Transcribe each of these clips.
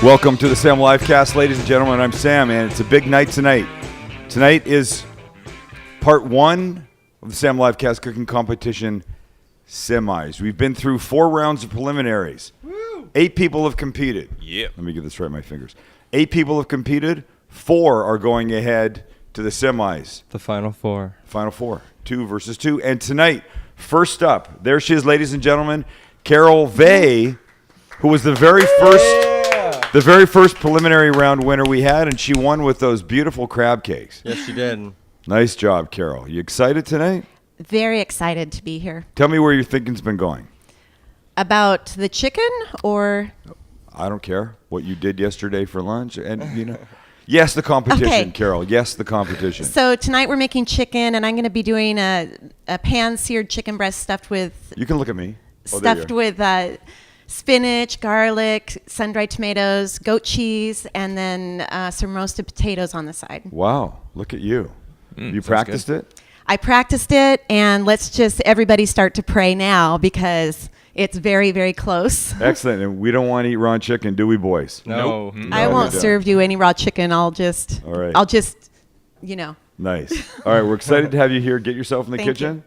Welcome to the Sam Livecast, ladies and gentlemen. I'm Sam, and it's a big night tonight. Tonight is part one of the Sam Livecast Cooking Competition semis. We've been through 4 rounds of preliminaries. Woo! 8 people have competed. Yep. Let me get this right, my fingers. 8 people have competed. 4 are going ahead to the semis. The final 4. Final 4. 2 versus 2. And tonight, first up, there she is, ladies and gentlemen, Carol Vey, who was the very first preliminary round winner we had, and she won with those beautiful crab cakes. Yes, she did. Nice job, Carol. You excited tonight? Very excited to be here. Tell me where your thinking's been going. About the chicken or? I don't care what you did yesterday for lunch. And, yes, the competition, Okay. Carol. Yes, the competition. So tonight we're making chicken, and I'm going to be doing a pan-seared chicken breast stuffed with You can look at me. Oh, there you stuffed are. with spinach, garlic, sun-dried tomatoes, goat cheese, and then some roasted potatoes on the side. Wow, look at you. You practiced it? I practiced it, and let's just everybody start to pray now because it's very, very close. Excellent. And we don't want to eat raw chicken, do we, boys? No. Nope. I No, won't we don't. serve you any raw chicken. I'll just, All right. Nice. All right, we're excited to have you here. Get yourself in the Thank kitchen.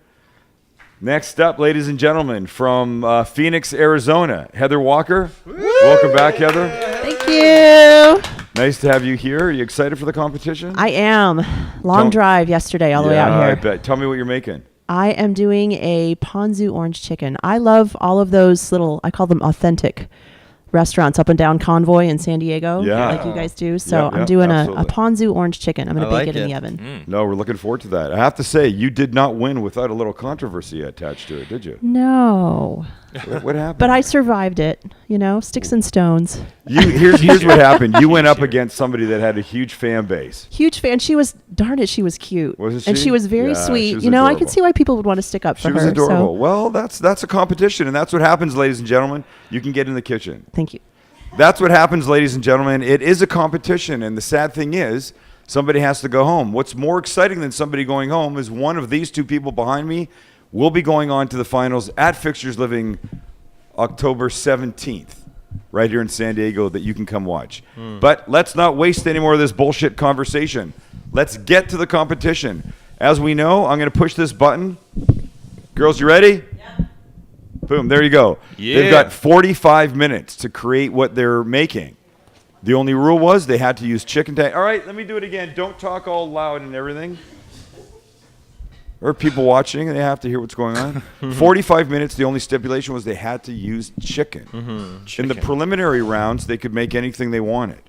Next up, ladies and gentlemen, from Phoenix, Arizona, Heather Walker. Welcome back, Heather. Thank you. Nice to have you here. Are you excited for the competition? I am. Long Tell- drive yesterday all the way Yeah, out I here. bet. Tell me what you're making. I am doing a Ponzu orange chicken. I love all of those little, I call them authentic restaurants up and down Convoy in San Diego, Yeah. like you guys do. So Yeah, I'm doing a absolutely. Ponzu orange chicken. I'm going I to like bake it in it. the oven. No, we're looking forward to that. I have to say, you did not win without a little controversy attached to it, did you? No. What happened? But I survived it, sticks and stones. Here's what happened. You went up against somebody that had a huge fan base. Huge fan. She was cute. Wasn't And she? she was very Yeah, sweet. she was I adorable. can see why people would want to stick up for She was her. adorable. So Well, that's a competition, and that's what happens, ladies and gentlemen. You can get in the kitchen. thank you. That's what happens, ladies and gentlemen. It is a competition, and the sad thing is somebody has to go home. What's more exciting than somebody going home is one of these 2 people behind me will be going on to the finals at Fixtures Living October 17th, right here in San Diego, that you can come watch. But let's not waste any more of this bullshit conversation. Let's get to the competition. As we know, I'm going to push this button. Girls, you ready? Yeah. Boom, there you go. Yeah. They've got 45 minutes to create what they're making. The only rule was they had to use chicken tank. All right, let me do it again. Don't talk all loud and everything. Or people watching, they have to hear what's going on. 45 minutes, the only stipulation was they had to use chicken. In the preliminary rounds, they could make anything they wanted.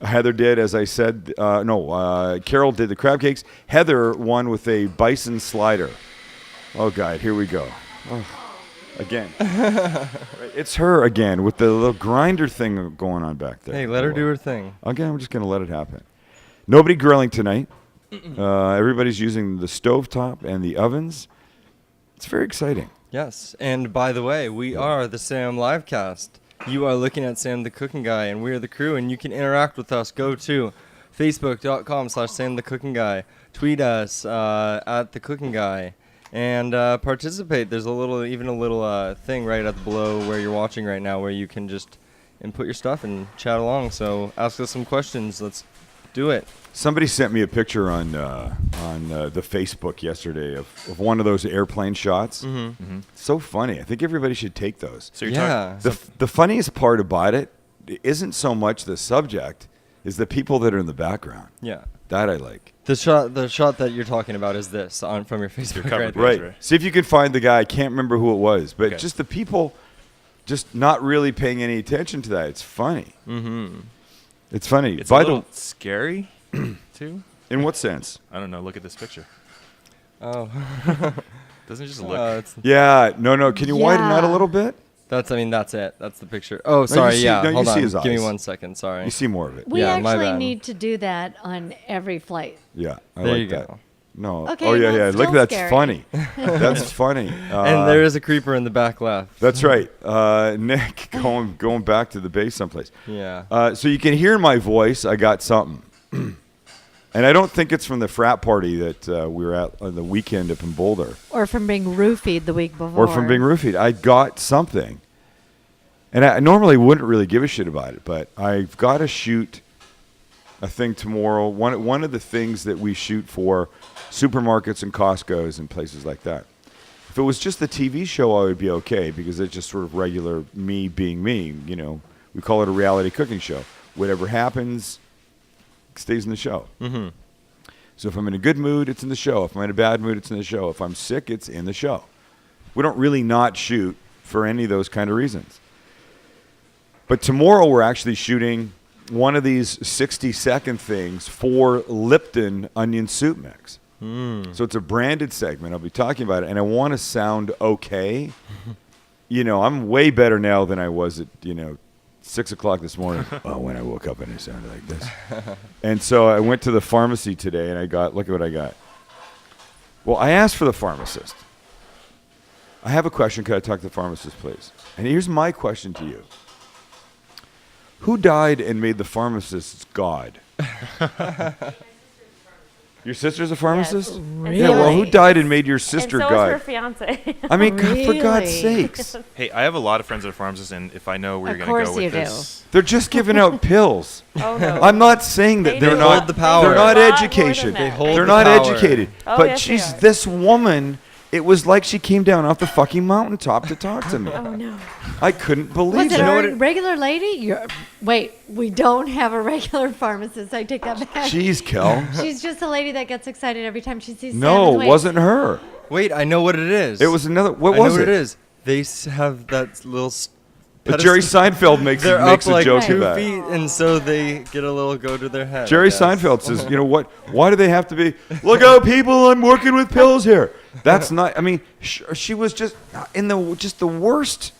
Heather did, as I said, Carol did the crab cakes. Heather won with a bison slider. Oh, God, here we go. Oh, again. It's her again with the little grinder thing going on back there. Hey, let her do her thing. Again, I'm just going to let it happen. Nobody grilling tonight. Everybody's using the stovetop and the ovens. It's very exciting. Yes. And by the way, we are the Sam Livecast. You are looking at Sam the Cooking Guy, and we are the crew, and you can interact with us. Go to facebook.com/Sam the Cooking Guy. Tweet us at the Cooking Guy. And participate. There's a little thing right at below where you're watching right now where you can just input your stuff and chat along. So ask us some questions. Let's do it. Somebody sent me a picture on the Facebook yesterday of one of those airplane shots. So funny. I think everybody should take those. So you're Yeah. talking. The funniest part about it isn't so much the subject, is the people that are in the background. Yeah. That I like. The shot that you're talking about is this from your Facebook. cover Right. page. Right. right. See if you can find the guy. I can't remember who it was, but Okay. just the people just not really paying any attention to that. It's funny. It's funny. It's By a little scary, too. in what sense? I don't know. Look at this picture. Oh. Doesn't it just look? Yeah. No. Can you widen that a Yeah. little bit? That's it. That's the picture. Oh, sorry. see- Yeah. no, you Hold see on. his Give me eyes. 1 second. Sorry. You see more of it. We Yeah, my actually bad. need to do that on every flight. Yeah. I There like you that. go. No. Okay, Oh yeah. that's Look, still that's scary. funny. That's funny. And there is a creeper in the back left. That's right. Nick, going back to the base someplace. Yeah. So you can hear in my voice, I got something. And I don't think it's from the frat party that we were at on the weekend up in Boulder. Or from being roofied the week before. Or from being roofied. I got something. And I normally wouldn't really give a shit about it, but I've got to shoot a thing tomorrow. One of the things that we shoot for supermarkets and Costco's and places like that. If it was just the TV show, I would be okay because it's just sort of regular me being me. You know, we call it a reality cooking show. Whatever happens stays in the show. Mm-hmm. So if I'm in a good mood, it's in the show. If I'm in a bad mood, it's in the show. If I'm sick, it's in the show. We don't really not shoot for any of those kind of reasons. But tomorrow we're actually shooting one of these 60-second things for Lipton onion soup mix. So it's a branded segment. I'll be talking about it, and I want to sound okay. You know, I'm way better now than I was at, 6 o'clock this morning. Oh, when I woke up and it sounded like this. And so I went to the pharmacy today, and look at what I got. Well, I asked for the pharmacist. I have a question. Could I talk to the pharmacist, please? And here's my question to you. Who died and made the pharmacists God? Your sister's a pharmacist? Yes. Really? Yeah, well, who died and made your sister and so God? is her fiance. I mean, God, for God's Really? sakes. Hey, I have a lot of friends that are pharmacists, and if I know where Of you're going to course go you with do. this, They're just giving out pills. Oh, no. I'm not saying that They they're do not a lot- the power. They're they do not a lot more education. than that. They hold They're the not power. educated. Oh, But yes, they she's are. this woman. It was like she came down off the fucking mountaintop to talk to me. Oh, no. I couldn't believe Was it it. our regular lady? Wait, we don't have a regular pharmacist. I take that back. Jeez, Kel. She's just a lady that gets excited every time she sees No, Sam. it wasn't her. Wait, I know what it is. It was another. What I was know it? what it is. They have that little. But Jerry Seinfeld makes They're a up like joke 2 of that. feet, and so they get a little go to their head. I Jerry guess. Seinfeld says, you know what? Why do they have to be? Look out, people! I'm working with pills here. That's not. I mean, she was just in the worst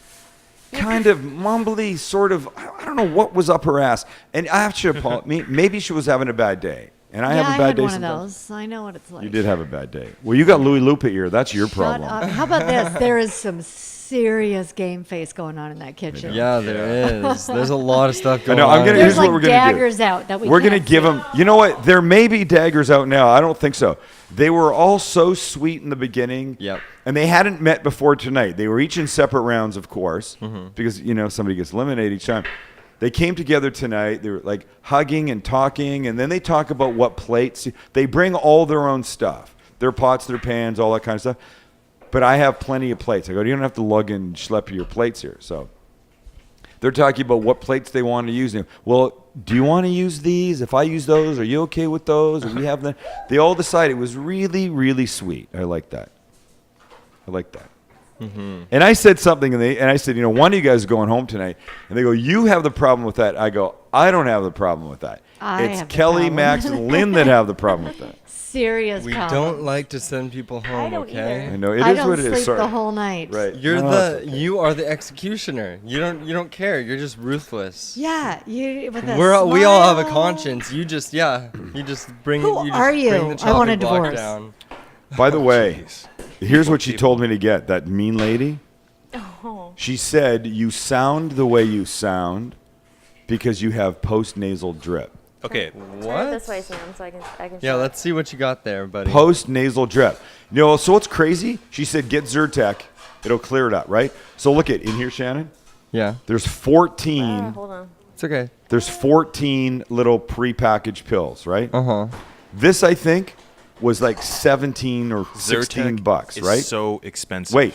kind of mumbly sort of. I don't know what was up her ass. And I have to apologize. Maybe she was having a bad day, and I Yeah, have I a bad had day one sometimes. of those. I know what it's like. You did have a bad day. Well, you got Louis Lupe ear. That's your Shut problem. up. How about this? There is some serious game face going on in that kitchen. Yeah, there is. There's a lot of stuff going know, I'm on. gonna- There's here's what like we're gonna do. daggers out that we We're going to can't give see. them, you know what? There may be daggers out now. I don't think so. They were all so sweet in the beginning. Yep. And they hadn't met before tonight. They were each in separate rounds, of course, Mm-hmm. because, somebody gets eliminated each time. They came together tonight. They were like hugging and talking. And then they talk about what plates. They bring all their own stuff, their pots, their pans, all that kind of stuff. But I have plenty of plates. I go, you don't have to lug and schlep your plates here. So they're talking about what plates they want to use. Well, do you want to use these? If I use those, are you okay with those? Or we have them. They all decided. It was really, really sweet. I like that. Mm-hmm. And I said something, and I said, one of you guys is going home tonight. And they go, you have the problem with that. I go, I don't have the problem with that. It's have the Kelly, problem. Max, and Lynn that have the problem with that. Serious We problem. don't like to send people home, don't okay? either. I know, it I is don't what it sleep is. Sorry. the whole night. Right. You're No, it's okay. you are the executioner. You don't care. You're just ruthless. Yeah, you with a We all have a smile. conscience. You just bring Who you just are you? bring the I want a chopping block divorce. down. By the way, here's what she told me to get. That mean lady. Oh. She said, you sound the way you sound because you have post-nasal drip. okay, Turn it What? this way, Sam, so I can Yeah, show it. let's see what you got there, buddy. Post-nasal drip. So what's crazy? She said, get Zyrtec. It'll clear it up, right? So look at in here, Shannon. Yeah, There's 14. Hold on. it's okay. There's 14 little prepackaged pills, right? Uh-huh. This, I think, was like 17 or 16 Zyrtec bucks, is right? so expensive. Wait.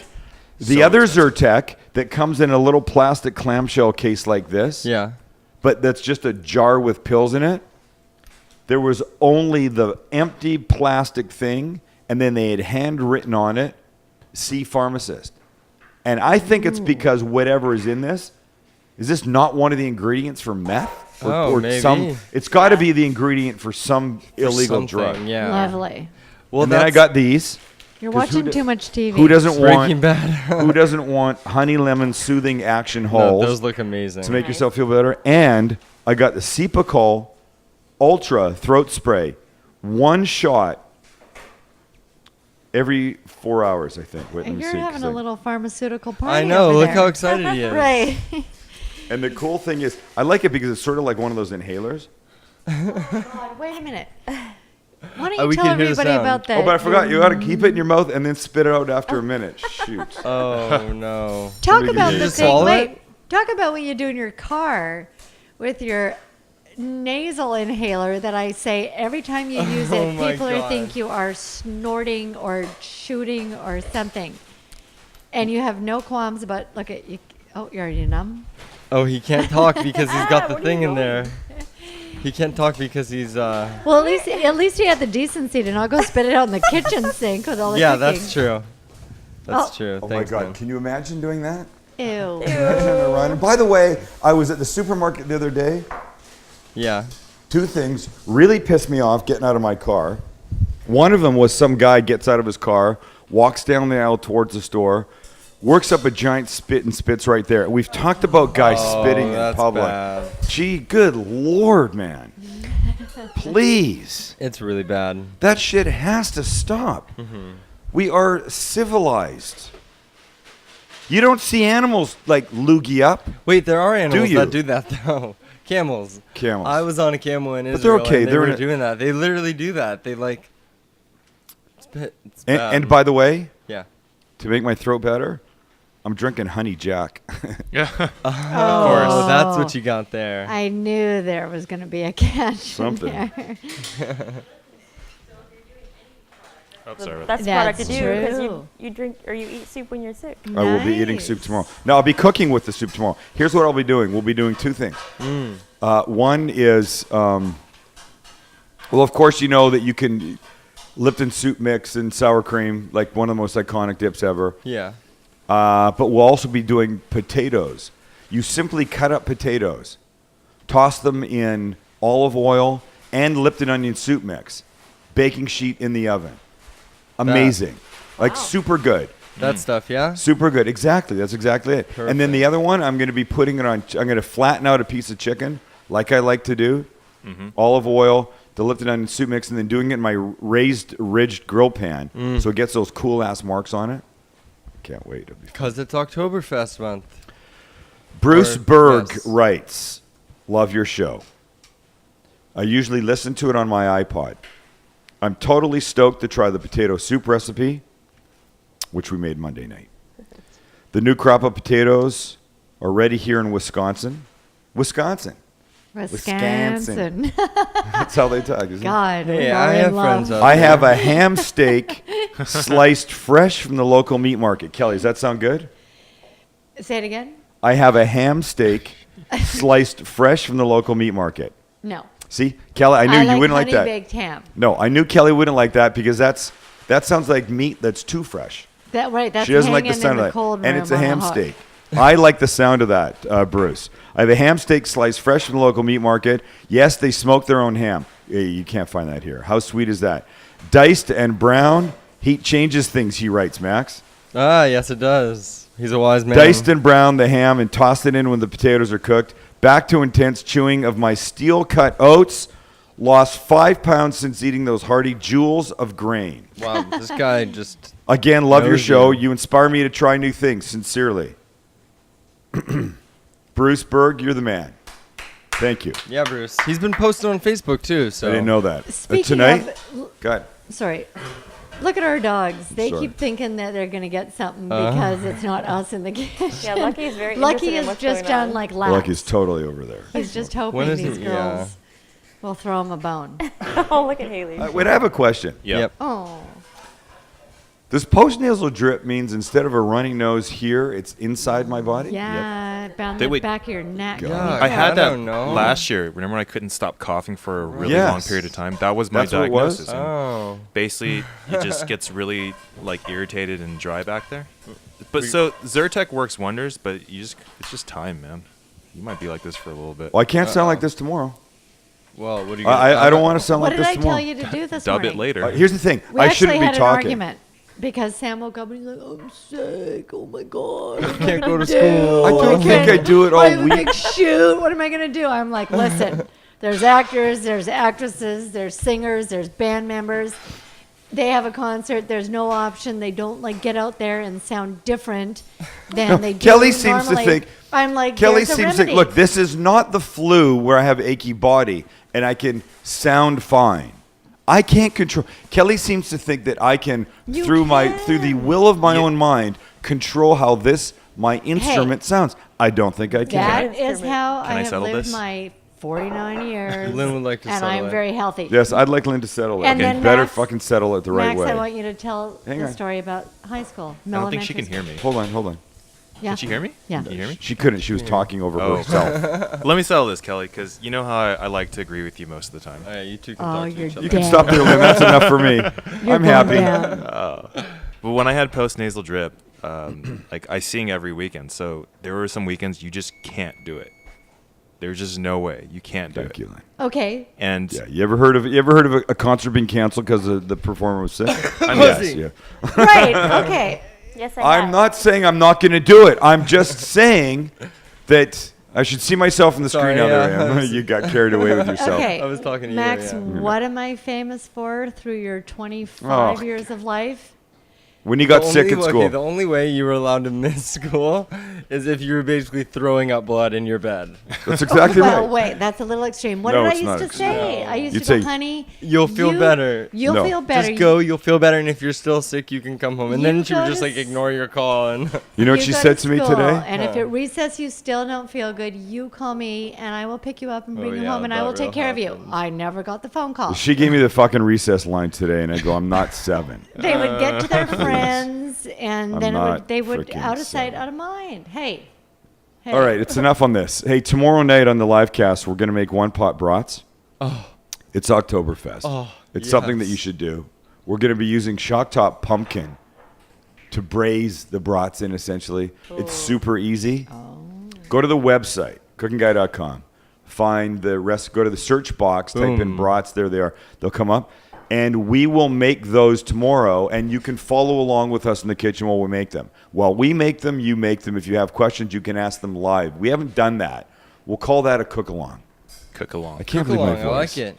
The So other expensive. Zyrtec that comes in a little plastic clamshell case like this, Yeah. but that's just a jar with pills in it. There was only the empty plastic thing, and then they had handwritten on it, "See pharmacist." And I think it's because whatever is in this, is this not one of the ingredients for meth? Oh, maybe. It's got to be the ingredient for some illegal Something, drug. Yeah. Lovely. Well, And then I that's got these. You're 'Cause who watching too much TV. Who doesn't Breaking want Bad. who doesn't want honey lemon soothing action No, holes those look amazing. to make yourself feel better? And I got the Cepacol Ultra throat spray, one shot every 4 hours, I think. Wait, let And me you're see, having 'cause a little pharmaceutical party. I know. over Look there. how excited he is. Right. And the cool thing is, I like it because it's sort of like one of those inhalers. God, wait a minute. Why don't Oh, you we tell can hear the everybody sound. about that? Oh, but I forgot. You got to keep it in your mouth and then spit it out after a minute. Shoot. Oh no. Talk Did about you the just thing. swallow Wait. it? Talk about what you do in your car with your nasal inhaler that I say every time you use Oh it, my people God. think you are snorting or shooting or something. And you have no qualms about, look at you. Oh, you're already numb? Oh, he can't talk because he's got the What are thing you in there. He can't talk because he's Well, at least he had the decency to not go spit it out in the kitchen sink with all the yeah, cooking. that's true. That's Oh. true. Oh Thanks, my God! man. Can you imagine doing that? Ew. Imagine a run. By the way, I was at the supermarket the other day. Yeah. Two things really pissed me off getting out of my car. One of them was some guy gets out of his car, walks down the aisle towards the store, works up a giant spit and spits right there. We've talked about guys spitting in that's public. bad. Gee, good Lord, man. Please. It's really bad. That shit has to stop. We are civilized. You don't see animals like loogie up. Wait, there are animals you? that do that though. Camels. Camels. I was on a camel in But they're Israel. okay. And they They're were in a- doing that. They literally do that. They like spit. It's And, bad. and by the way, yeah. to make my throat better, I'm drinking honey jack. Yeah. Oh, that's what you got there. I knew there was going to be a catch. Something. In there. Oh, sorry about That's smart That's to do because true. you drink or you eat soup when you're sick. I will be eating Nice. soup tomorrow. No, I'll be cooking with the soup tomorrow. Here's what I'll be doing. We'll be doing two things. One is, well, of course, you know that you can Lipton soup mix and sour cream, like one of the most iconic dips ever. Yeah. But we'll also be doing potatoes. You simply cut up potatoes, toss them in olive oil and Lipton onion soup mix, baking sheet in the oven. Amazing. Like super good. That stuff, yeah? Super good. Exactly. That's exactly it. And then the other one, I'm going to be putting it on, I'm going to flatten out a piece of chicken like I like to do. Olive oil, the Lipton onion soup mix, and then doing it in my raised, ridged grill pan so it gets those cool-ass marks on it. Can't wait. It'll be fun. Because it's Oktoberfest month. Bruce Or- Berg yes. writes, love your show. I usually listen to it on my iPod. I'm totally stoked to try the potato soup recipe, which we made Monday night. The new crop of potatoes are ready here in Wisconsin. Wisconsin. Wisconsin. That's how they talk, isn't it? God, Hey, we are I in have love. friends out I there. have a ham steak sliced fresh from the local meat market. Kelly, does that sound good? Say it again? I have a ham steak sliced fresh from the local meat market. No. See, Kelly, I knew you wouldn't like honey that. baked ham. No, I knew Kelly wouldn't like that because that sounds like meat that's too fresh. That's She doesn't like the hanging sound in of the that. cold And room it's a on the ham hook. steak. I like the sound of that, Bruce. I have a ham steak sliced fresh from the local meat market. Yes, they smoke their own ham. You can't find that here. How sweet is that? Diced and brown. Heat changes things, he writes, Max. Ah, yes, it does. He's a wise man. Diced and brown the ham and tossed it in when the potatoes are cooked. Back to intense chewing of my steel-cut oats. Lost 5 pounds since eating those hearty jewels of grain. Wow, this guy just... Again, love your Knows show. you. You inspire me to try new things. Sincerely. Bruce Berg, you're the man. Thank you. Yeah, Bruce. He's been posted on Facebook, too, so... I didn't know that. Speaking Tonight? of, God. sorry. Look at our dogs. They Sorry. keep thinking that they're going to get something because it's not us in the kitchen. Yeah, Lucky is very Lucky interested in is what's just going down on. like laps. Lucky's totally over there. He's just hoping When is these he- girls yeah. will throw him a bone. Oh, look at Haley. Wait, I have a question. Yeah. Oh. Does postnasal drip means instead of a running nose here, it's inside my body? Yeah, down They the wait- back of your neck. God. Yeah, I had that don't know. last year. Remember when I couldn't stop coughing for a really Yes. long period of time? That was my That's what it was? diagnosis. and Oh. Basically, it just gets really like irritated and dry back there. But so Zyrtec works wonders, but it's just time, man. You might be like this for a little bit. Well, I can't sound like this tomorrow. Well, what are you I don't want to sound What like did this I tomorrow. tell you to do this Dub morning? it later. Here's the thing. We I actually shouldn't be had an talking. argument because Sam woke up and he's like, "I'm sick. Oh my god, I can't go to school. I don't think I do it all I'm week. like, shoot, what am I gonna do? I'm like, listen, there's actors, there's actresses, there's singers, there's band members. They have a concert. There's no option. They don't like get out there and sound different than they do Kelly seems to normally. think- I'm like, Kelly there's a seems remedy. to look. This is not the flu where I have achy body and I can sound fine. I can't control. Kelly seems to think that I can, You through the can. will of my own mind, control how this my instrument sounds. I don't think I can. That is how Can I I have settle lived this? my 49 years. Lynn would like to and settle I'm it. very healthy. Yes, I'd like Lynn to settle it. And You then better Max- fucking settle it the right Max, way. I want you to tell Hang the on. story about high school. I don't think she can elementary hear me. Hold on. Yeah. Can she hear me? Yeah. Can you hear me? She couldn't. She was talking over Oh. herself. Let me settle this, Kelly, because you know how I like to agree with you most of the time. All right, you two can Oh, talk to you're each other. You can dead. stop there, Lynn. That's enough for me. You're I'm going happy. down. But when I had post-nasal drip, like I sing every weekend, so there were some weekends you just can't do it. There's just no way you can't do Thank it. you, Lynn. Okay. And Yeah, you ever heard of a concert being canceled because the performer was sick? I mean, Yes, yeah. Right. Okay. Yes, I I'm have. not saying I'm not going to do it. I'm just saying that I should see myself in the Sorry, screen. Now yeah. there I am. You got carried away with yourself. Okay. I was talking to you, Max, yeah. what am I famous for through your 25 Oh. years of life? When you got The sick only- at school. Okay, the only way you were allowed to miss school is if you were basically throwing up blood in your bed. That's exactly Well, right. wait, that's a little extreme. What No, did I it's not used to say? extreme. I used You'd to go, say, honey. You'll feel better. You'll No. feel better. Just go, you'll feel better, and if you're still sick, you can come home. And You then she would go just to like s- ignore your call and You know what You she go said to me school, today? And if at recess you still don't feel good, you call me and I will pick you up and bring you yeah, home and I that will take real care of you. happens. I never got the phone call. She gave me the fucking recess line today, and I go, I'm not 7. They would get to their friends and I'm then not they would freaking out of sight, seven. out of mind. Hey. All right, it's enough on this. Hey, tomorrow night on the live cast, we're going to make one pot brats. Oh. It's Oktoberfest. Oh, It's something that yes. you should do. We're going to be using shock top pumpkin to braise the brats in, essentially. It's super easy. Go to the website, cookingguy.com. Find the rest. Go to the search box, type in Boom. brats. There they are. They'll come up. And we will make those tomorrow, and you can follow along with us in the kitchen while we make them. While we make them, you make them. If you have questions, you can ask them live. We haven't done that. We'll call that a cook-along. cook along. I can't Cook believe my along, I like voice. it.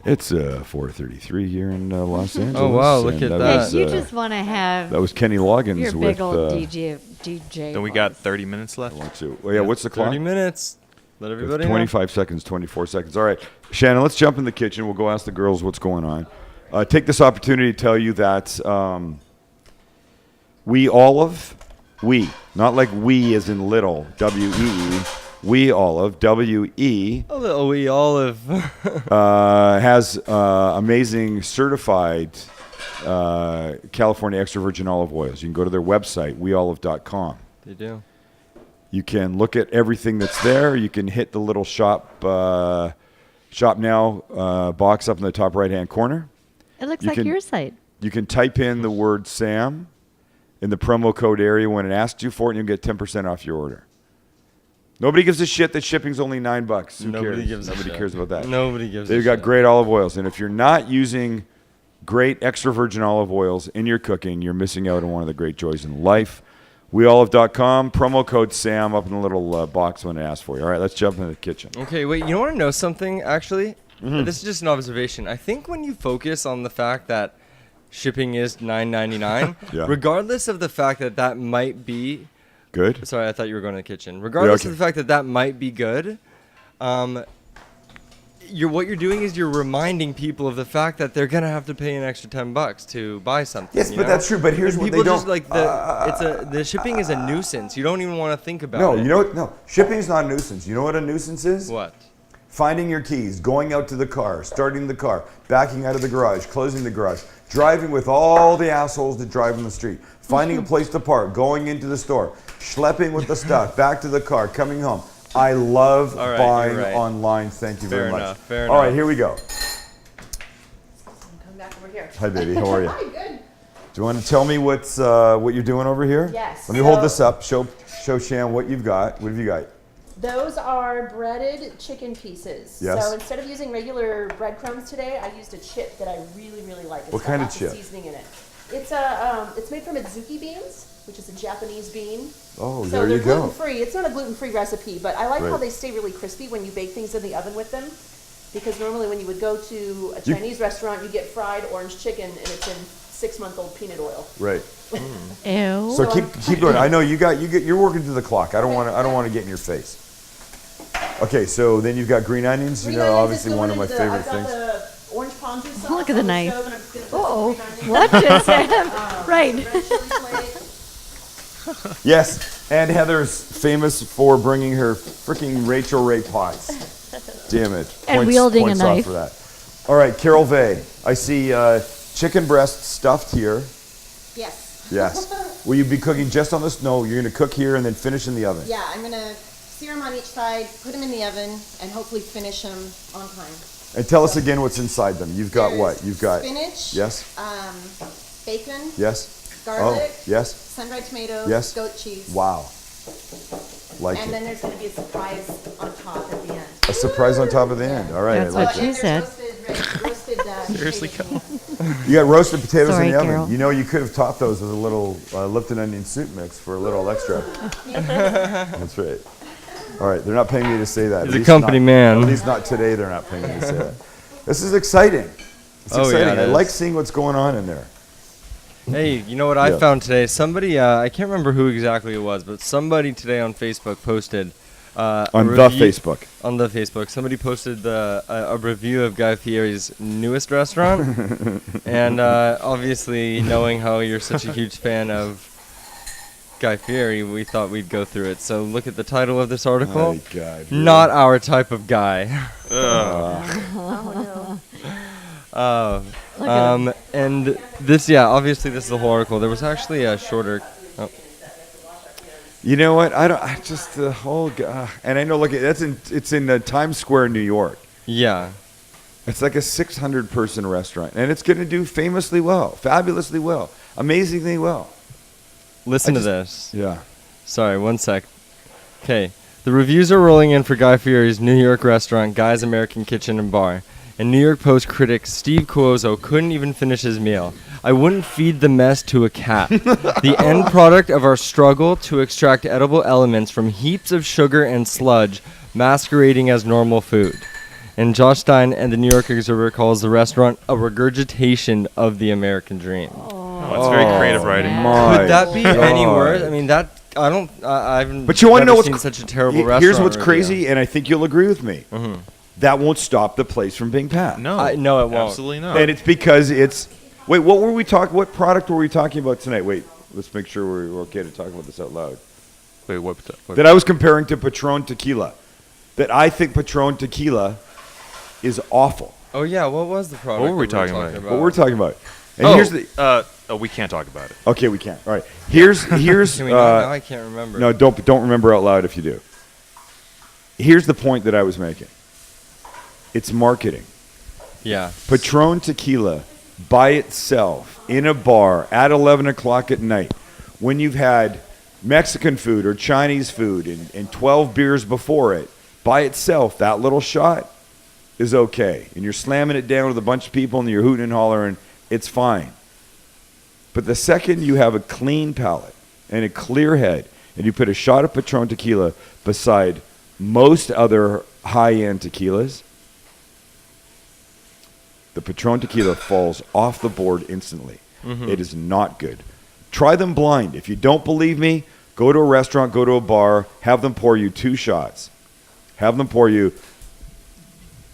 It's 4:33 here in Los Angeles. Oh, wow, look and at Hey, that. was, you just want to have that was Kenny Loggins your with. big old DJ. Then we got voice. 30 minutes left. Well, yeah, what's the clock? 30 minutes. Let everybody know. 25 seconds, 24 seconds. All right, Shannon, let's jump in the kitchen. We'll go ask the girls what's going on. Take this opportunity to tell you that we, not like we as in little, W-E-E, we Olive, W-E, A little wee olive. has amazing certified California extra virgin olive oils. You can go to their website, weolive.com. They do. You can look at everything that's there. You can hit the little shop now box up in the top right-hand corner. It looks You like can- your site. You can type in the word Sam in the promo code area when it asks you for it, and you'll get 10% off your order. Nobody gives a shit that shipping's only $9. Who Nobody cares? gives a Nobody shit. cares about that. Nobody gives a They've got shit. great olive oils, and if you're not using great extra virgin olive oils in your cooking, you're missing out on one of the great joys in life. WeOlive.com, promo code Sam up in the little box when it asks for you. All right, let's jump into the kitchen. Okay, wait, you want to know something, actually? Mm-hmm. This is just an observation. I think when you focus on the fact that shipping is $9.99, Yeah. regardless of the fact that that might be... Good? Sorry, I thought you were going to the kitchen. Regardless okay. of the fact that that might be good, what you're doing is you're reminding people of the fact that they're gonna have to pay an extra $10 to buy something. Yes, you but know? that's true, but here's And what people they just don't- like the shipping is a nuisance. You don't even want to think about No, it. you know what? No, shipping's not a nuisance. You know what a nuisance is? What? Finding your keys, going out to the car, starting the car, backing out of the garage, closing the garage, driving with all the assholes that drive on the street, finding a place to park, going into the store, schlepping with the stuff, back to the car, coming home. I love All right, buying you're right. online. Thank you very Fair much. enough, fair All right, enough. here we go. Come back over here. Hi, baby. How are you? Hi, good. Do you want to tell me what you're doing over here? Yes, Let me hold so- this up. Show Shan what you've got. What have you got? Those are breaded chicken pieces. Yes. So instead of using regular breadcrumbs today, I used a chip that I really, really like. It's What got kind of lots chip? Seasoning in it. It's made from adzuki beans, which is a Japanese bean. Oh, So there they're you go. gluten-free. It's not a gluten-free recipe, but I like how Right. they stay really crispy when you bake things in the oven with them. Because normally when you would go to a You- Chinese restaurant, you get fried orange chicken and it's in 6-month-old peanut oil. Right. Ew. So keep going. I know you're working through the clock. I don't want to get in your face. Okay, so then you've got green onions. Green You know, onions obviously is one going of my into favorite I've got things. the orange ponzu sauce Look at the on knife. stove, and I'm just gonna put Uh-oh. some green onions. What just happened? Red Right. chili flakes. Yes, and Heather's famous for bringing her freaking Rachel Ray pies. Damn it. And wielding a points off knife. for that. All right, Carol Vay. I see chicken breast stuffed here. Yes. Yes. Will you be cooking just on this? No, you're going to cook here and then finish in the oven. Yeah, I'm gonna sear them on each side, put them in the oven, and hopefully finish them on time. And tell us again what's inside them. You've got There's what? You've got spinach. Yes. Bacon. Yes. Garlic. Oh, yes. Sun-dried tomatoes. Yes. Goat cheese. Wow. Like And it. then there's gonna be a surprise on top at the end. A surprise on top of the end. All right. That's I like what it. she And said. there's roasted Seriously, potato. You got roasted potatoes Sorry, in the oven. Carol. You know, you could have topped those with a little Lipton onion soup mix for a little extra. That's right. All right, they're not paying me to say that. He's At a least company not- man. At least not today. They're not paying me to say that. This is exciting. It's Oh, yeah, exciting. it I is. like seeing what's going on in there. Hey, you know what I Yeah. found today? Somebody, I can't remember who exactly it was, but somebody today on Facebook posted a On the review- Facebook. On the Facebook, somebody posted a review of Guy Fieri's newest restaurant, and obviously, knowing how you're such a huge fan of Guy Fieri, we thought we'd go through it. So look at the title of this article. My God. Not our type of guy. Oh And this, yeah, obviously this is the whole article. There was actually a shorter. Oh, You know what? I just the whole and I know. Look, it's in Times Square, New York. yeah. It's like a 600-person restaurant, and it's going to do famously well, fabulously well, amazingly well. Listen I to this. Yeah. Sorry, one sec. Okay. The reviews are rolling in for Guy Fieri's New York restaurant, Guy's American Kitchen and Bar. And New York Post critic Steve Cuozzo couldn't even finish his meal. I wouldn't feed the mess to a cat. The end product of our struggle to extract edible elements from heaps of sugar and sludge masquerading as normal food. And Josh Stein and the New York Observer calls the restaurant a regurgitation of the American dream. Oh, it's very creative writing. My Could that be any God. worse? I mean, that I don't. I've. But you want to know never what's seen such a terrible Here's restaurant what's review. crazy, and I think you'll agree with me. Mhm. That won't stop the place from being packed. No, No, it won't. Absolutely not. And it's because it's. Wait, what were we talking? What product were we talking about tonight? Wait, let's make sure we're okay to talk about this out loud. Wait, what? That I was comparing to Patron tequila. That I think Patron tequila is awful. Oh yeah, what was the product? What were we that talking about? What we're talking about. And Oh, here's the. we can't talk about it. Okay, we can't. All right. Here's. Can we not? Now I can't remember. No, don't remember out loud if you do. Here's the point that I was making. It's marketing. Yeah. Patron tequila by itself in a bar at 11 o'clock at night when you've had Mexican food or Chinese food and 12 beers before it, by itself, that little shot is okay. And you're slamming it down with a bunch of people and you're hooting and hollering, it's fine. But the second you have a clean palate and a clear head and you put a shot of Patron tequila beside most other high-end tequilas, the Patron tequila falls off the board instantly. It is not good. Try them blind. If you don't believe me, go to a restaurant, go to a bar, have them pour you 2 shots. Have them pour you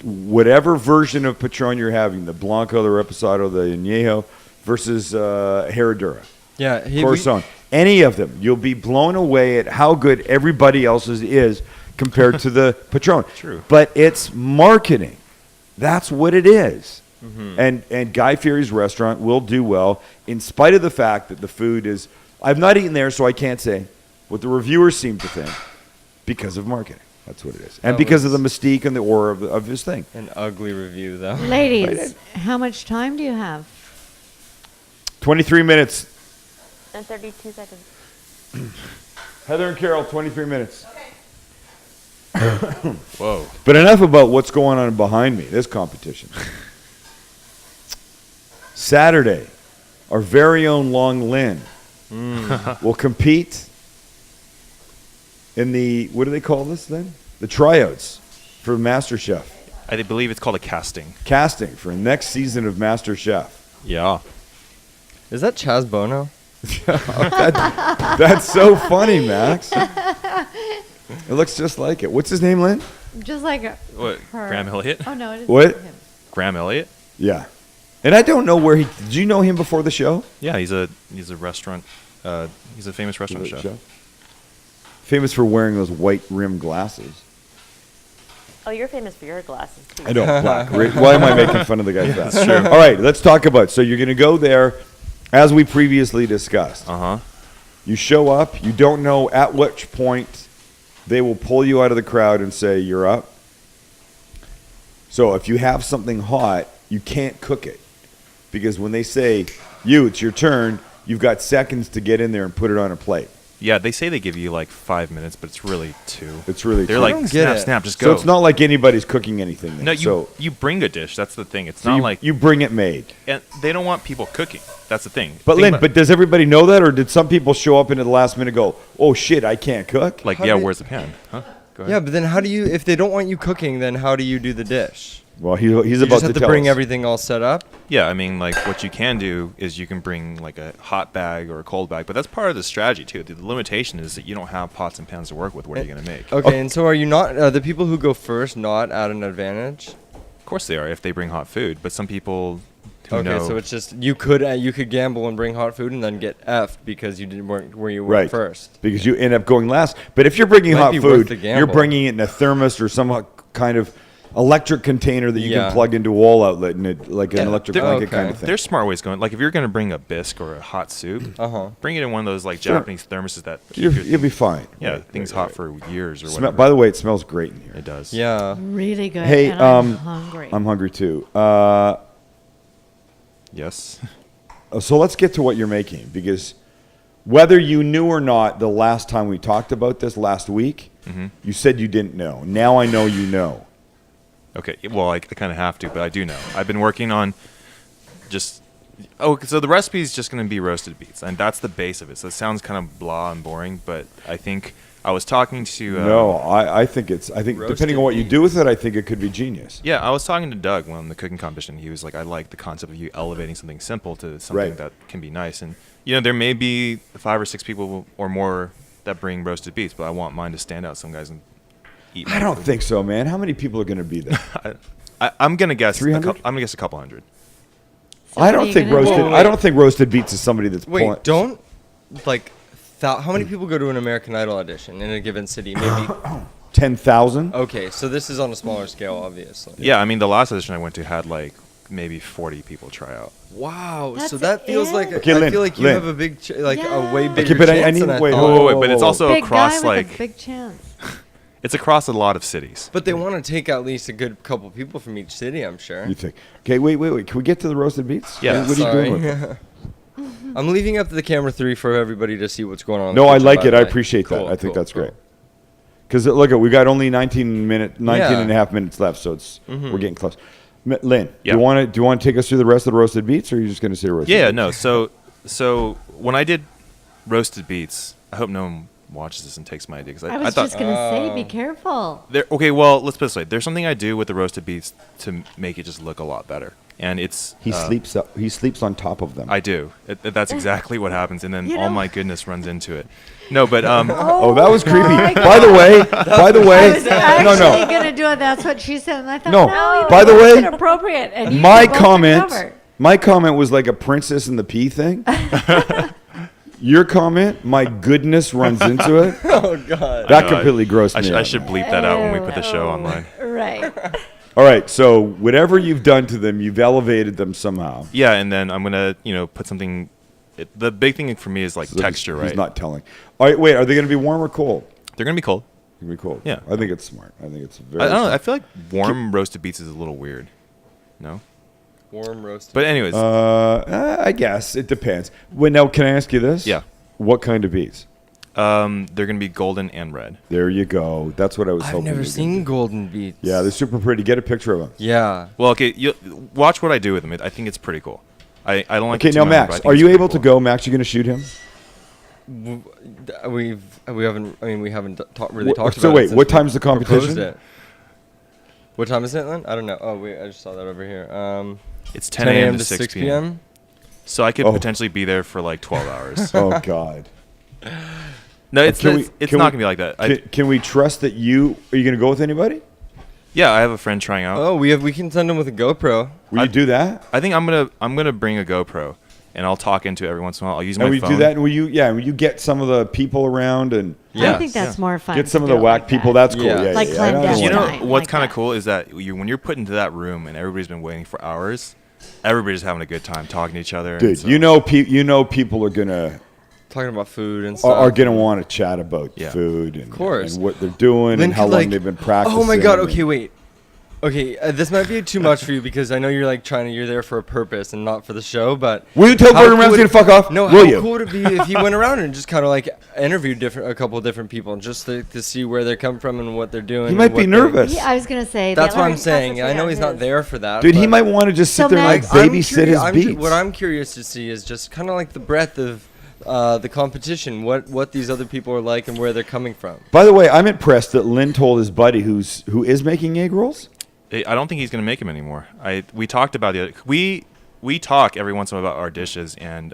whatever version of Patron you're having, the Blanco, the Reposado, the Añejo versus Herradura, Yeah. Corazon. Any of them. You'll be blown away at how good everybody else's is compared to the Patron. True. But it's marketing. That's what it is. And Guy Fieri's restaurant will do well in spite of the fact that the food is. I've not eaten there, so I can't say what the reviewers seem to think because of marketing. That's what it is, and That because of the was- mystique and the aura of his thing. An ugly review though. Ladies, how much time do you have? 23 minutes. And 32 seconds. Heather and Carol, 23 minutes. Whoa. But enough about what's going on behind me. This competition. Saturday, our very own Long Lin will compete in the, what do they call this then? The tryouts for MasterChef. I believe it's called a casting. Casting for next season of MasterChef. Yeah. Is that Chaz Bono? That's so funny, Max. It looks just like it. What's his name, Lynn? Just like What? her. Graham Elliott? Oh no, it isn't What? him. Graham Elliott? Yeah. And I don't know where he, did you know him before the show? Yeah, he's a restaurant He's a famous restaurant chef. Famous for wearing those white rimmed glasses. Oh, you're famous for your glasses too. I know, black. Why am I making fun of the guy's glasses? That's true. All right, let's talk about. So you're going to go there, as we previously discussed. You show up. You don't know at which point they will pull you out of the crowd and say you're up. So if you have something hot, you can't cook it, because when they say it's your turn, you've got seconds to get in there and put it on a plate. Yeah, they say they give you like 5 minutes, but it's really 2. It's really They're two. like, don't get snap, it. snap, just So go. it's not like anybody's cooking anything there. No, you bring a dish. That's the thing. It's So not you, like you bring it made. and they don't want people cooking. That's the thing. But Think Lynn, about- but does everybody know that, or did some people show up into the last minute and go, "Oh shit, I can't cook"? like, How yeah, do- where's the pan? Huh? Go ahead. Yeah, but then how do you, if they don't want you cooking, then how do you do the dish? Well, he's You about just have to to tell bring us. everything all set up? Yeah, I mean, like, what you can do is you can bring, like, a hot bag or a cold bag, but that's part of the strategy, too. The limitation is that you don't have pots and pans to work with. What are you going to make? Okay, and so are you not, are the people who go first not at an advantage? Of course they are if they bring hot food, but some people who Okay, know... so it's just, you could gamble and bring hot food and then get F'd because you weren't where you were Right. first. Because you end up going last. But if you're bringing Might hot be worth food, the you're gamble. bringing it in a thermos or some kind of electric container that you Yeah. can plug into a wall outlet, and it, like an electric there- blanket okay. kind of thing. There's smart ways going. Like, if you're going to bring a bisque or a hot soup, bring it in one of those, like, Sure. Japanese thermoses that keep You'll, your you'll be fine. yeah, Right, things right, hot right. for years or Smell, whatever. by the way, it smells great in here. It does. Yeah. Really good. Hey, and I'm hungry. I'm hungry too. Yes. So let's get to what you're making, because whether you knew or not, the last time we talked about this last week, you said you didn't know. Now I know you know. Okay. Well, I kind of have to, but I do know. I've been working on just... Oh, so the recipe is just going to be roasted beets, and that's the base of it. So it sounds kind of blah and boring, but I think I was talking to... No, I think it's. I think Roasted depending on what you do with it, I think it could be genius. Yeah, I was talking to Doug on the cooking competition. He was like, I like the concept of you elevating something simple to something Right. that can be nice. And, you know, there may be 5 or 6 people or more that bring roasted beets, but I want mine to stand out. Some guys and eat I my don't food. think so, man. How many people are going to be there? I'm going to guess... 300? I'm going to guess a couple hundred. So I what are don't you think gonna roasted. do? I don't think roasted beets is somebody that's Wait, pulling. don't, like, how many people go to an American Idol audition in a given city? Maybe. 10,000. Okay, so this is on a smaller scale, obviously. Yeah, I mean, the last audition I went to had, like, maybe 40 people try out. Wow, so That's that feels it? like Okay, I Lynn, feel like you Lynn. have a big, a way Yeah. bigger Okay, but I chance need- than I wait, thought. whoa, Wait, but it's also Big across, guy with like... a big chance. It's across a lot of cities. But they want to take at least a good couple people from each city, I'm sure. You think? Okay, wait. Can we get to the roasted beets? Yeah. What are you doing with it? Sorry. I'm leaving up to the camera 3 for everybody to see what's going on. in No, the I kitchen, like by it. the I way. appreciate that. Cool, I think cool, that's cool. great. Because look, we got only 19 and a half minutes left, so it's Mm-hmm. we're getting close. Lynn, Yeah. do you want to take us through the rest of the roasted beets, or are you just going to say roasted? Yeah, beets? no. So when I did roasted beets, I hope no one watches this and takes my idea, because I I was thought... just going to say, be careful. Okay, well, let's put it this way. There's something I do with the roasted beets to make it just look a lot better. And it's... He sleeps on top of them. I do. That's exactly what happens, and then You all know- my goodness runs into it. No, but... Oh, that was creepy. my By the way, I was actually no. going to do it. That's what she said. And I thought, No. no, By the way, it's inappropriate. And you My both comment recovered. was like a princess and the pea thing. Your comment, my goodness, runs into it. Oh God. That No, completely grossed me I out. should bleep that out when we put the show online. Right. All right, so whatever you've done to them, you've elevated them somehow. Yeah, and then I'm going to, put something... the big thing for me is, like, So texture, right? He's not telling. All right, wait, are they going to be warm or cold? They're going to be cold. They're going to be cold. Yeah. I think it's smart. I think it's very I don't know. smart. I feel like warm roasted beets is a little weird. No? Warm roasted. But anyways, I guess it depends. Wait, now can I ask you this? Yeah. What kind of beets? they're going to be golden and red. There you go. That's what I was I've hoping. never you were gonna seen do. golden beets. Yeah, they're super pretty. Get a picture of them. Yeah. Well, okay, you watch what I do with them. I think it's pretty cool. I don't like Okay, it too now much, but I Max, think are it's you pretty able to cool. go? Max, you going to shoot him? We haven't. I mean, we haven't really talked So about it. wait, since what we time's the proposed competition? it. What time is it, Lynn? I don't know. Oh wait, I just saw that over here. It's 10 a.m. to 6 p.m. p.m. So I could Oh. potentially be there for like 12 hours. Oh God. No, it's Can we- it's can not we- going to be like that. Can we trust that you? Are you going to go with anybody? Yeah, I have a friend trying out. Oh, we can send them with a GoPro. Will you do that? I think I'm gonna bring a GoPro, and I'll talk into it every once in a while. I'll use And my we phone. do that, and will you get some of the people around and I think that's more fun. get some to of the do it whack like people? that. That's cool. Yeah. Yeah, Like yeah, yeah. I know clandestine. You know Time what's like kind of that. cool is that when you're put into that room and everybody's been waiting for hours, everybody's having a good time talking to each other. and Dude, so- you know people are gonna Talking about food and stuff. are gonna want to chat about Yeah. food and, course. and what they're doing Lynn and how could, long like- they've been practicing. Oh my god, and- okay, wait. Okay, this might be too much for you because I know you're like you're there for a purpose and not for the show, but Will you tell how Gordon cool Ramsay would- to fuck off? No, Will how you? cool would it be if he went around and just kind of like interviewed a couple of different people and just to see where they're coming from and what they're doing. He and might be what they- nervous. Yeah, I was gonna say That's what I'm That's saying. the I thing know on he's not his- there for that. Dude, he but- might want to just sit So there and like Max, babysit his beats. what I'm curious to see is just kind of like the breadth of the competition, what these other people are like and where they're coming from. By the way, I'm impressed that Lynn told his buddy who is making egg rolls. I don't think he's going to make them anymore. We talked about we talk every once in a while about our dishes, and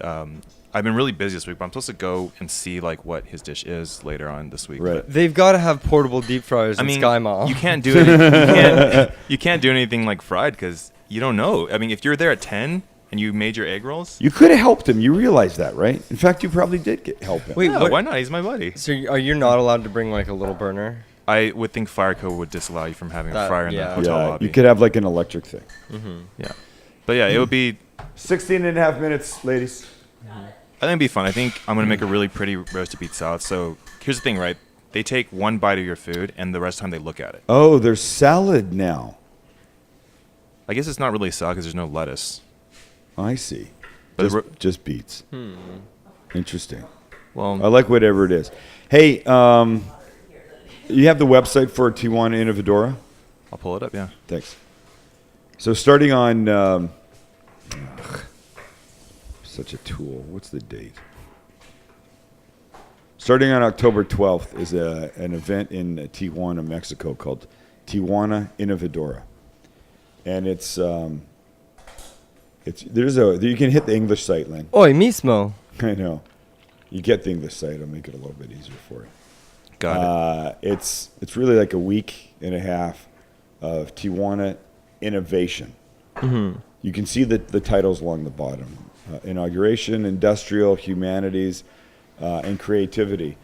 I've been really busy this week, but I'm supposed to go and see like what his dish is later on this week. Right. But, They've got to have portable deep fryers I in mean, Sky Mall. you can't do it. You can't do anything like fried because you don't know. I mean, if you're there at 10 and you made your egg rolls, You could have helped him. You realize that, right? In fact, you probably did help him. Wait, yeah, what? why not? He's my buddy. So are you not allowed to bring like a little burner? I would think fire code would disallow you from having a That- fryer in the yeah. hotel Yeah, lobby. you could have like an electric thing. Yeah, but yeah, it would be. 16 and a half minutes, ladies. I think it'd be fun. I think I'm gonna make a really pretty roasted beet salad. So here's the thing, right? They take one bite of your food, and the rest of the time they look at it. Oh, there's salad now. I guess it's not really salad because there's no lettuce. I see. But Just beets. Interesting. Well, I like whatever it is. Hey, you have the website for Tijuana Innovadora? I'll pull it up. Yeah. Thanks. So starting on such a tool. What's the date? Starting on October 12th is an event in Tijuana, Mexico called Tijuana Innovadora, and it's you can hit the English site, Lynn. Oi, mismo. I know. You get the English site. I'll make it a little bit easier for you. Got it. It's really like a week and a half of Tijuana innovation. Mm-hmm. You can see the titles along the bottom: inauguration, industrial, humanities, and creativity.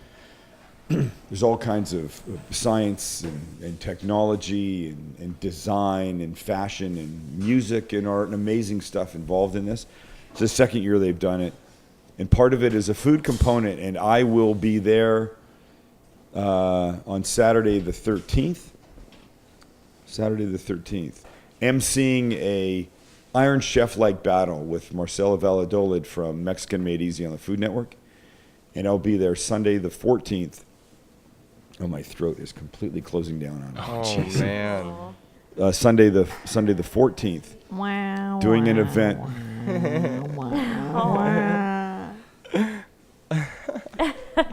There's all kinds of science and technology and design and fashion and music and art and amazing stuff involved in this. It's the second year they've done it, and part of it is a food component. And I will be there on Saturday the 13th. Saturday the 13th, emceeing a Iron Chef-like battle with Marcela Valladolid from Mexican Made Easy on the Food Network, and I'll be there Sunday the 14th. Oh, my throat is completely closing down on me. Oh man. Sunday the 14th, Wow. doing an event.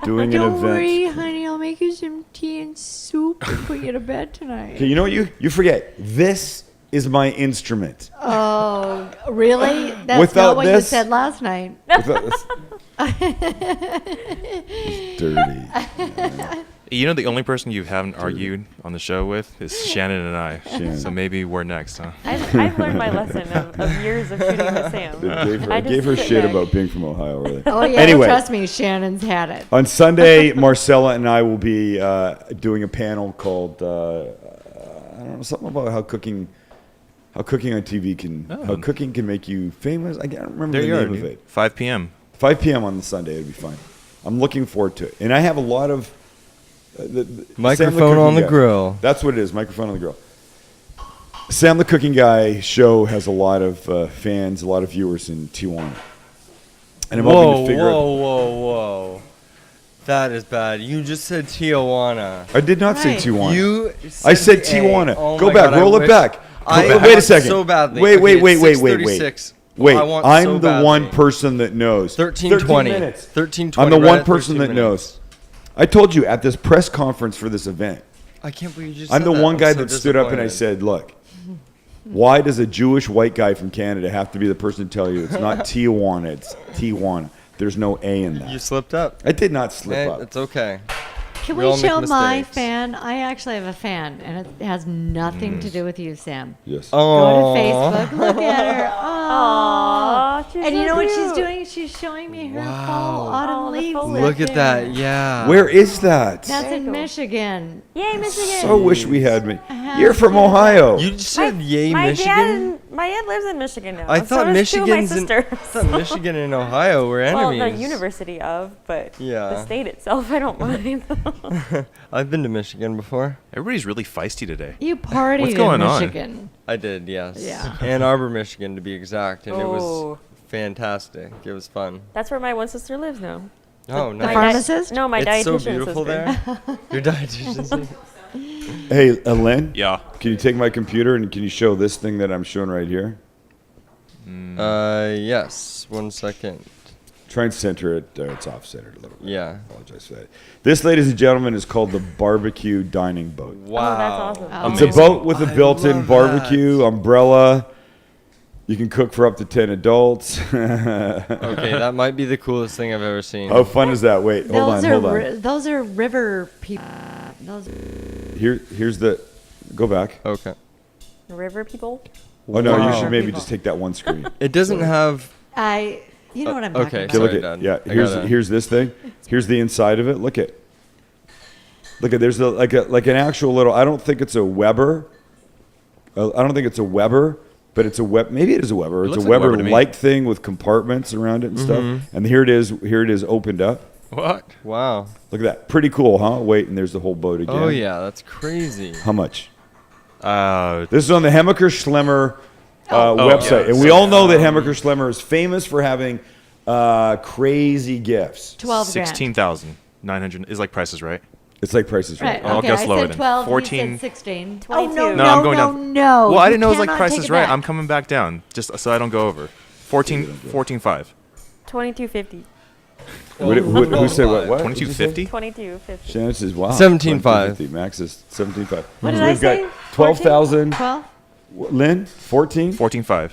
Doing an Don't event. worry, honey. I'll make you some tea and soup and put you to bed tonight. Okay, you know what you forget? This is my instrument. Oh, really? That's Without not what you this- said last night. Without this- It's dirty. You know, the only person you haven't argued on the show with is Shannon and I. Shannon. So maybe we're next, huh? I've learned my lesson of years of shooting with Sam. I gave her sit shit there. about being from Ohio, really. Oh, yeah. Anyway. Trust me, Shannon's had it. On Sunday, Marcella and I will be doing a panel called I don't know, something about how cooking on TV how cooking can make you famous. I can't remember There the you are. name of dude. it. 5 p.m. 5 p.m. on the Sunday, it'll be fine. I'm looking forward to it, and I have a lot of Microphone on the grill. That's what it is. Microphone on the grill. Sam the Cooking Guy show has a lot of fans, a lot of viewers in Tijuana, and I'm hoping to figure out. Whoa. That is bad. You just said Tijuana. I did not say Right. Tijuana. You I said the A. Tijuana. Oh Go my back. God, I Roll it wish- back. I Wait a want second. so badly. Wait. Okay, it's Wait. 6:36. Wait. I want I'm so the badly. one person that knows. 13:20. 13 minutes. 13:20. I'm the right one at person 13 that minutes. knows. I told you at this press conference for this event, I can't believe you just I'm said the that. one guy so that stood up and I disappointed. said, look, why does a Jewish white guy from Canada have to be the person to tell you it's not Tijuana, it's Tijuana? There's no A in that. You slipped up. I did not slip Hey, up. it's okay. Can We we all make show my mistakes. fan? I actually have a fan, and it has nothing to do with you, Sam. Yes. Go Oh. to Facebook. Look at her. Aw, Oh, she's she's And so you know what she's cute. doing? She's showing me her Wow. fall autumn Oh, the leaves. foliage. Look at that. Yeah. Where is that? That's Very in cool. Michigan. Yay, Michigan. So wish we had me. Uh-huh. You're from Ohio. You just said yay, my Michigan? my dad lives in Michigan now. I thought so does two of my Michigan's in, sisters. I thought Michigan and Ohio were well, enemies. the university of, but Yeah. the state itself, I don't mind. I've been to Michigan before. Everybody's really feisty today. You partied What's going in on? Michigan. I did, yes. Yeah. Ann Arbor, Michigan, to be exact, and it was Oh. fantastic. It was fun. That's where my one sister lives now. Oh, The nice. pharmacist? No, my It's dietitian so beautiful sister. there. Your dietitian. Hey, Lynn, Yeah. can you take my computer and can you show this thing that I'm showing right here? Yes. 1 second. Try and center it. It's off-centered a little bit. Yeah. Apologize for that. This, ladies and gentlemen, is called the barbecue dining boat. Wow. Oh, that's awesome. Oh. It's a boat with a I built-in love barbecue, umbrella. You can cook for up to 10 adults. Okay, that might be the coolest thing I've ever seen. How fun is that? Wait, hold on. Those are river people. Those. Here's the. Go back. Okay. River people. Oh no, you Wow. should maybe People. just take that one screen. It doesn't have. You know what I'm okay, talking Okay, about. look Sorry, at Dad. I here's gotta- here's this thing. Here's the inside of it. Look at. There's like an actual little. I don't think it's a Weber. I don't think it's a Weber, but it's a Weber. Maybe it is a Weber. It's a looks like a Weber to me. Weber-like thing with compartments around it and stuff. And here it is. Here it is opened up. What? Wow. Look at that. Pretty cool, huh? Wait, and there's the whole boat again. Oh yeah, that's crazy. How much? Uh, This is on the Hemmeker Schlemmer website. yeah. And we all know that Hemmeker Schlemmer is famous for having crazy gifts. 12 grand. 16,900 is like prices, right? It's like Price is Right. Right. I'll Okay, guess I lower said then. 12. 14. You said 16. 22. Oh, no, No, no, I'm going no, down. no. Well, I You didn't know it was like cannot Price take is it Right. back. I'm coming back down just so I don't go over. 14.5. 2250. Who said what? 22.50? 2250. Shannon says, wow. 17.5. 22.50. Max is 17.5. What did So I we've got say? 12,000. 12? Lynn, 14. 14.5.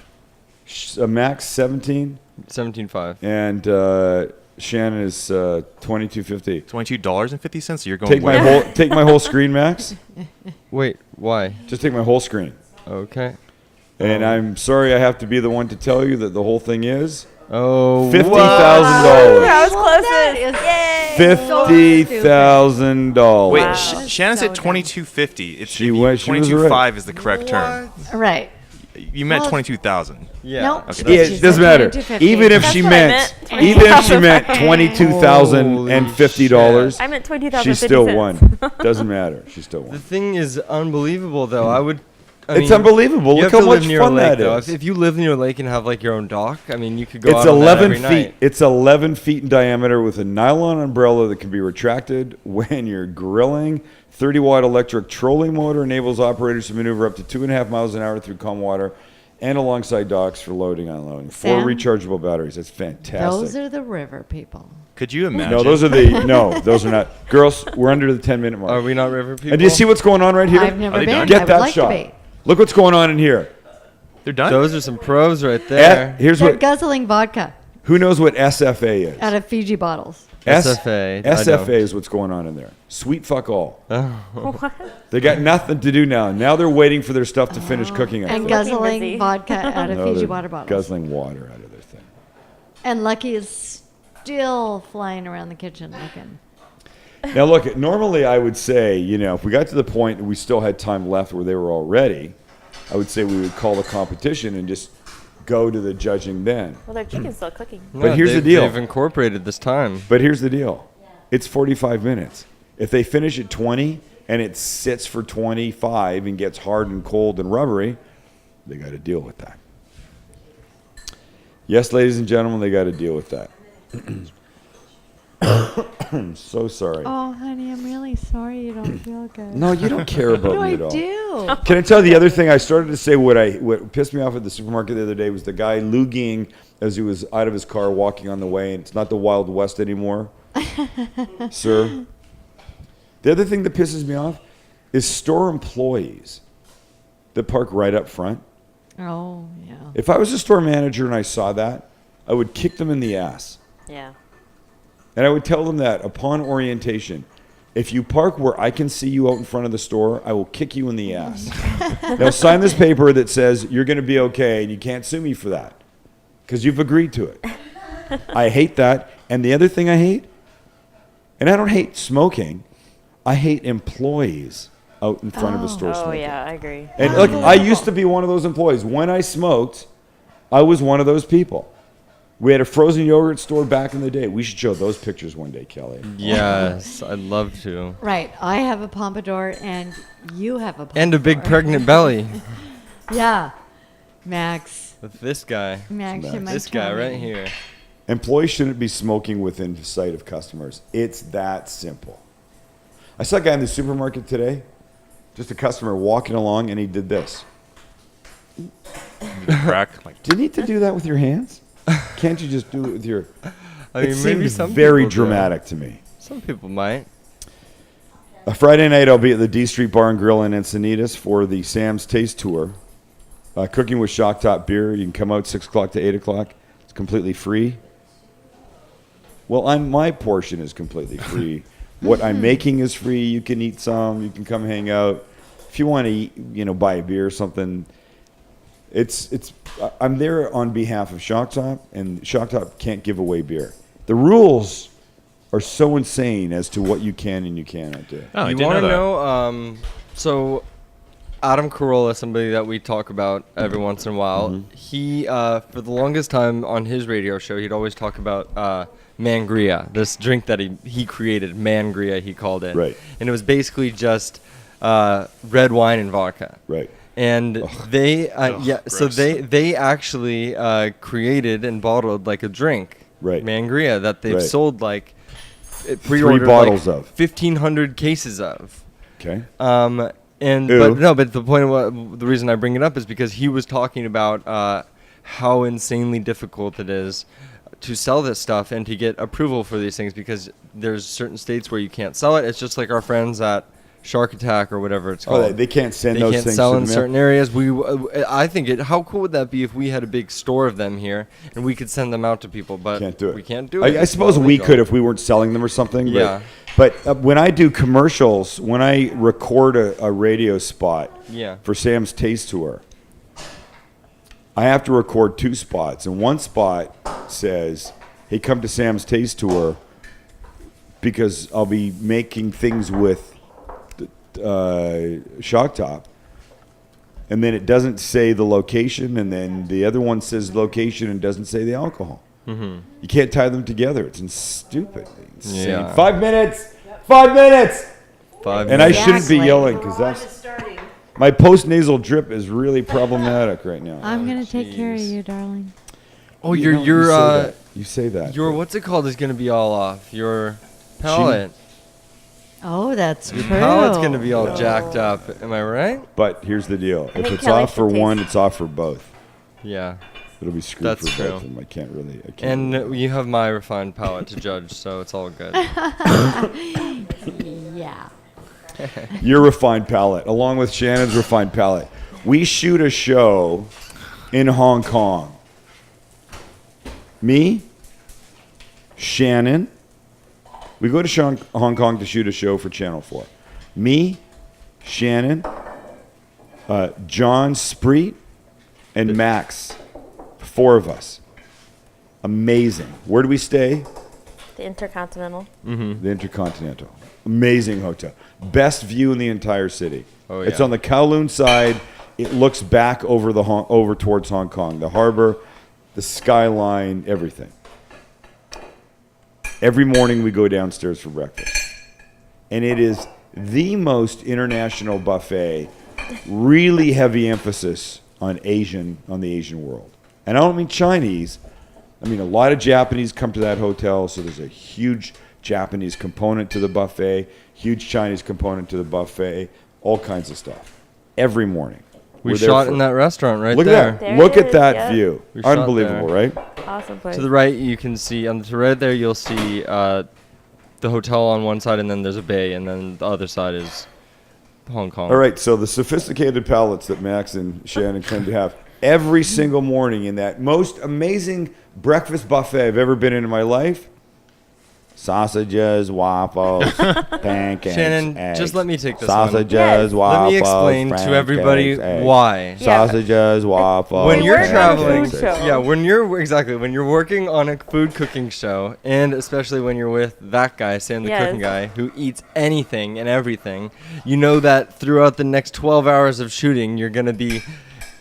Max, 17. 17.5. And Shannon is 22.50. $22.50. So you're going Take my way- take my whole screen, Max. Wait, why? Just take my whole screen. Okay. And I'm sorry I have to be the one to tell you that the whole thing is Oh. $50,000. I was Well, closest. that is Yay. $50,000. Wait, Wow. Shannon So said 22.50. It's She was 22.5 is the correct term. Right. You meant Well, 22,000. Yeah. Nope. Okay. Yeah, She it said doesn't matter. 22.50. Even if That's she what I meant, meant. even if she meant $22,050, I meant 22,050 she still cents. won. Doesn't matter. She still The won. thing is unbelievable, though. It's mean, unbelievable. You Look have how to live much near fun a lake, that though. is. If you live near a lake and have like your own dock, I mean, you could go It's out on that 11 every feet. night. It's 11 feet in diameter with a nylon umbrella that can be retracted when you're grilling. 30-watt electric trolling motor enables operators to maneuver up to 2.5 miles an hour through calm water and alongside docks for loading and unloading. 4 Sam? rechargeable batteries. That's fantastic. Those are the river people. Could you imagine? no, those are not. Girls, we're under the 10-minute mark. Are we not river people? And do you see what's going on right here? I've never Are they been. done? Get I would that like shot. to be. Look what's going on in here. They're done? Those are some pros right there. Here's They're what. guzzling vodka Who knows what SFA is? out of Fiji bottles. SFA, I SFA don't. is what's going on in there. Sweet fuck all. What? They got nothing to do now. Now they're waiting for their stuff to finish cooking. I And think. guzzling busy. vodka out of No, Fiji they're water bottles. guzzling water out of their thing. And Lucky is still flying around the kitchen looking. Now look, normally I would say, if we got to the point and we still had time left where they were all ready, I would say we would call the competition and just go to the judging then. Well, their chicken's still cooking. But here's the they've- deal. They've incorporated this time. But here's the deal. It's 45 minutes. If they finish at 20 and it sits for 25 and gets hard and cold and rubbery, they got to deal with that. Yes, ladies and gentlemen, they got to deal with that. I'm so sorry. Oh, honey, I'm really sorry you don't feel good. No, you don't care about What me do at I all. do? Can I tell you the other thing? I started to say what pissed me off at the supermarket the other day was the guy loogieing as he was out of his car walking on the way, and it's not the Wild West anymore, sir. The other thing that pisses me off is store employees that park right up front. Oh, yeah. If I was a store manager and I saw that, I would kick them in the ass. Yeah. And I would tell them that upon orientation, if you park where I can see you out in front of the store, I will kick you in the ass. Now sign this paper that says you're going to be okay and you can't sue me for that. because you've agreed to it. I hate that. And the other thing I hate, and I don't hate smoking, I hate employees out in front of a store Oh, smoking. yeah, I agree. And look, I used to be one of those employees. When I smoked, I was one of those people. We had a frozen yogurt store back in the day. We should show those pictures one day, Kelly. Yes, I'd love to. Right. I have a pompadour and you have a pompadour. And a big pregnant belly Yeah. Max. with this guy. Max, you're my This guy right darling. here. Employees shouldn't be smoking within sight of customers. It's that simple. I saw a guy in the supermarket today, just a customer walking along, and he did this. Crack. Like, Do you need to do that with your hands? Can't you just do it with your... I mean, it maybe seems some very people do. dramatic to me. Some people might. A Friday night, I'll be at the D Street Bar and Grill in Encinitas for the Sam's Taste Tour. Cooking with Shock Top Beer. You can come out 6 o'clock to 8 o'clock. It's completely free. Well, my portion is completely free. What I'm making is free. You can eat some. You can come hang out. If you want to eat, buy a beer or something, I'm there on behalf of Shock Top, and Shock Top can't give away beer. The rules are so insane as to what you can and you cannot do. oh, I You didn't want to know know? So, Adam Carolla, somebody that we talk about every once in a while, he for the longest time on his radio show, he'd always talk about mangria, this drink that he created, mangria he called it. Right. And it was basically just red wine and vodka. Right. And they so gross. they actually created and bottled like a drink, Right. mangria, that they've Right. sold like pre-ordered bottles like of. 1,500 cases of. Okay. And Ew. but the point of the reason I bring it up is because he was talking about how insanely difficult it is to sell this stuff and to get approval for these things, because there's certain states where you can't sell it. It's just like our friends at Shark Attack or whatever it's called. Oh, they can't send They those can't things sell to in the mail? certain areas. I think how cool would that be if we had a big store of them here and we could send them out to people? But Can't do it. we can't do it. I It's suppose not we legal. could if we weren't selling them or something. Yeah. But when I do commercials, when I record a radio spot Yeah. for Sam's Taste Tour, I have to record 2 spots. And one spot says, hey, come to Sam's Taste Tour because I'll be making things with Shock Top. And then it doesn't say the location, and then the other one says location and doesn't say the alcohol. Mm-hmm. You can't tie them together. It's stupid. Insane. Yeah. 5 minutes. 5 minutes. 5 And I minutes. shouldn't be Exactly. yelling because that's my post-nasal drip is really problematic right now. I'm going to take care of jeez. you, darling. Oh, You know, you say that. your what's it called is gonna be all off. Your palate. Oh, that's Your true. palate's gonna be all jacked up. Am I right? But here's the deal: if think it's Kelly off for should taste one, it. it's off for both. Yeah. It'll be screwed That's for true. both of them. I can't really. And you have my refined palate to judge, so it's all good. Yeah. Your refined palate, along with Shannon's refined palate. We shoot a show in Hong Kong. Me, Shannon, we go to Hong Kong to shoot a show for Channel 4. Me, Shannon, John Spreet, and Max. 4 of us. Amazing. Where do we stay? The Intercontinental. The Intercontinental. Amazing hotel. Best view in the entire city. Oh, It's yeah. on the Kowloon side. It looks back over over towards Hong Kong. The harbor, the skyline, everything. Every morning we go downstairs for breakfast. And it is the most international buffet. Really heavy emphasis on the Asian world. And I don't mean Chinese. I mean, a lot of Japanese come to that hotel, so there's a huge Japanese component to the buffet, huge Chinese component to the buffet, all kinds of stuff. Every morning. We We're there shot for- in that restaurant right Look there. at that. There Look it at is, that yeah. view. We shot Unbelievable, there. right? Awesome place. To the right, you can see to right there, you'll see the hotel on one side, and then there's a bay, and then the other side is Hong Kong. All right, so the sophisticated palates that Max and Shannon claim to have every single morning in that most amazing breakfast buffet I've ever been in my life, sausages, waffles, pancakes, Shannon, eggs. just let me take this one. Sausages, Yes. waffles, Let me explain to everybody pancakes, eggs. why. Yeah. Sausages, waffles. When We you're work on a traveling, food show. yeah, when you're working on a food cooking show, and especially when you're with that guy, Sam the Yes. cooking guy, who eats anything and everything, you know that throughout the next 12 hours of shooting, you're gonna be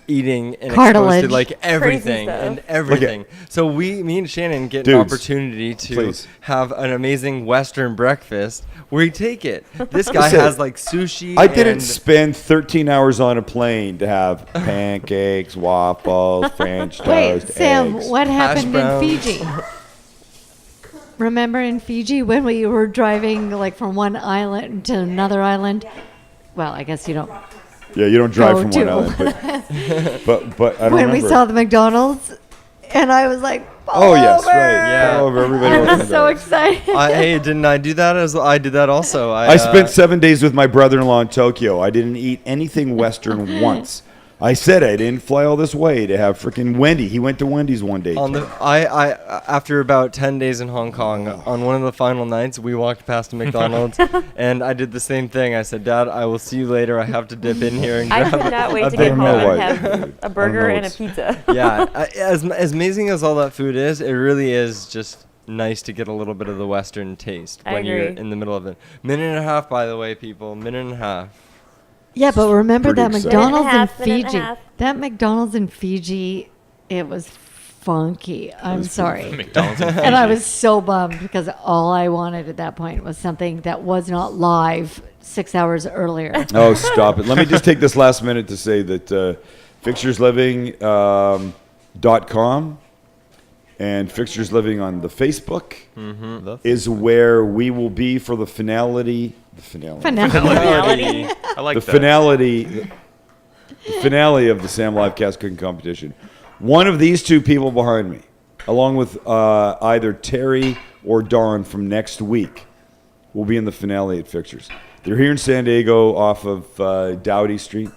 eating and exposed Cartilage. to like everything stuff. and everything. So me and Shannon get an Dudes, opportunity to please. have an amazing Western breakfast where we take it. This guy Listen, has like sushi. I didn't and spend 13 hours on a plane to have pancakes, waffles, French Wait, toast, Sam, eggs. what happened in browns. Fiji? Remember in Fiji when we were driving like from one island to another island? Well, I guess you don't. Yeah, you don't drive Go from to. one island, but I don't When remember. we saw the McDonald's, and I was like, Oh yes, "Over!" right. Yeah. All over everybody. I wants was to so know. excited. Hey, didn't I do that? I did that also. I spent 7 days with my brother-in-law in Tokyo. I didn't eat anything Western once. I said I didn't fly all this way to have freaking Wendy. He went to Wendy's one day. On the after about 10 days in Hong Kong, on one of the final nights, we walked past a McDonald's, and I did the same thing. I said, "Dad, I will see you later. I have to dip in here and I grab could not a wait to Big get home know Mac." why. and have Dude, a burger I don't and a know pizza. Yeah, as amazing as all that food is, it really is just nice to get a little bit of the Western taste I when you're agree. in the middle of it. Minute and a half, by the way, people. Minute and a half. Yeah, but remember Pretty that exciting. McDonald's in Minute and a Fiji. half. That McDonald's in Fiji, it was funky. I'm sorry. McDonald's in And I Fiji. was so bummed because all I wanted at that point was something that was not live 6 hours earlier. Oh, stop it. Let me just take this last minute to say that fixturesliving.com and Fixtures Living on the Facebook is where we will be for the finality. Finality. I like The that. finale of the Sam Livecast Cooking Competition. One of these two people behind me, along with either Terry or Dawn from next week, will be in the finale at Fixtures. They're here in San Diego off of Dowdy Street.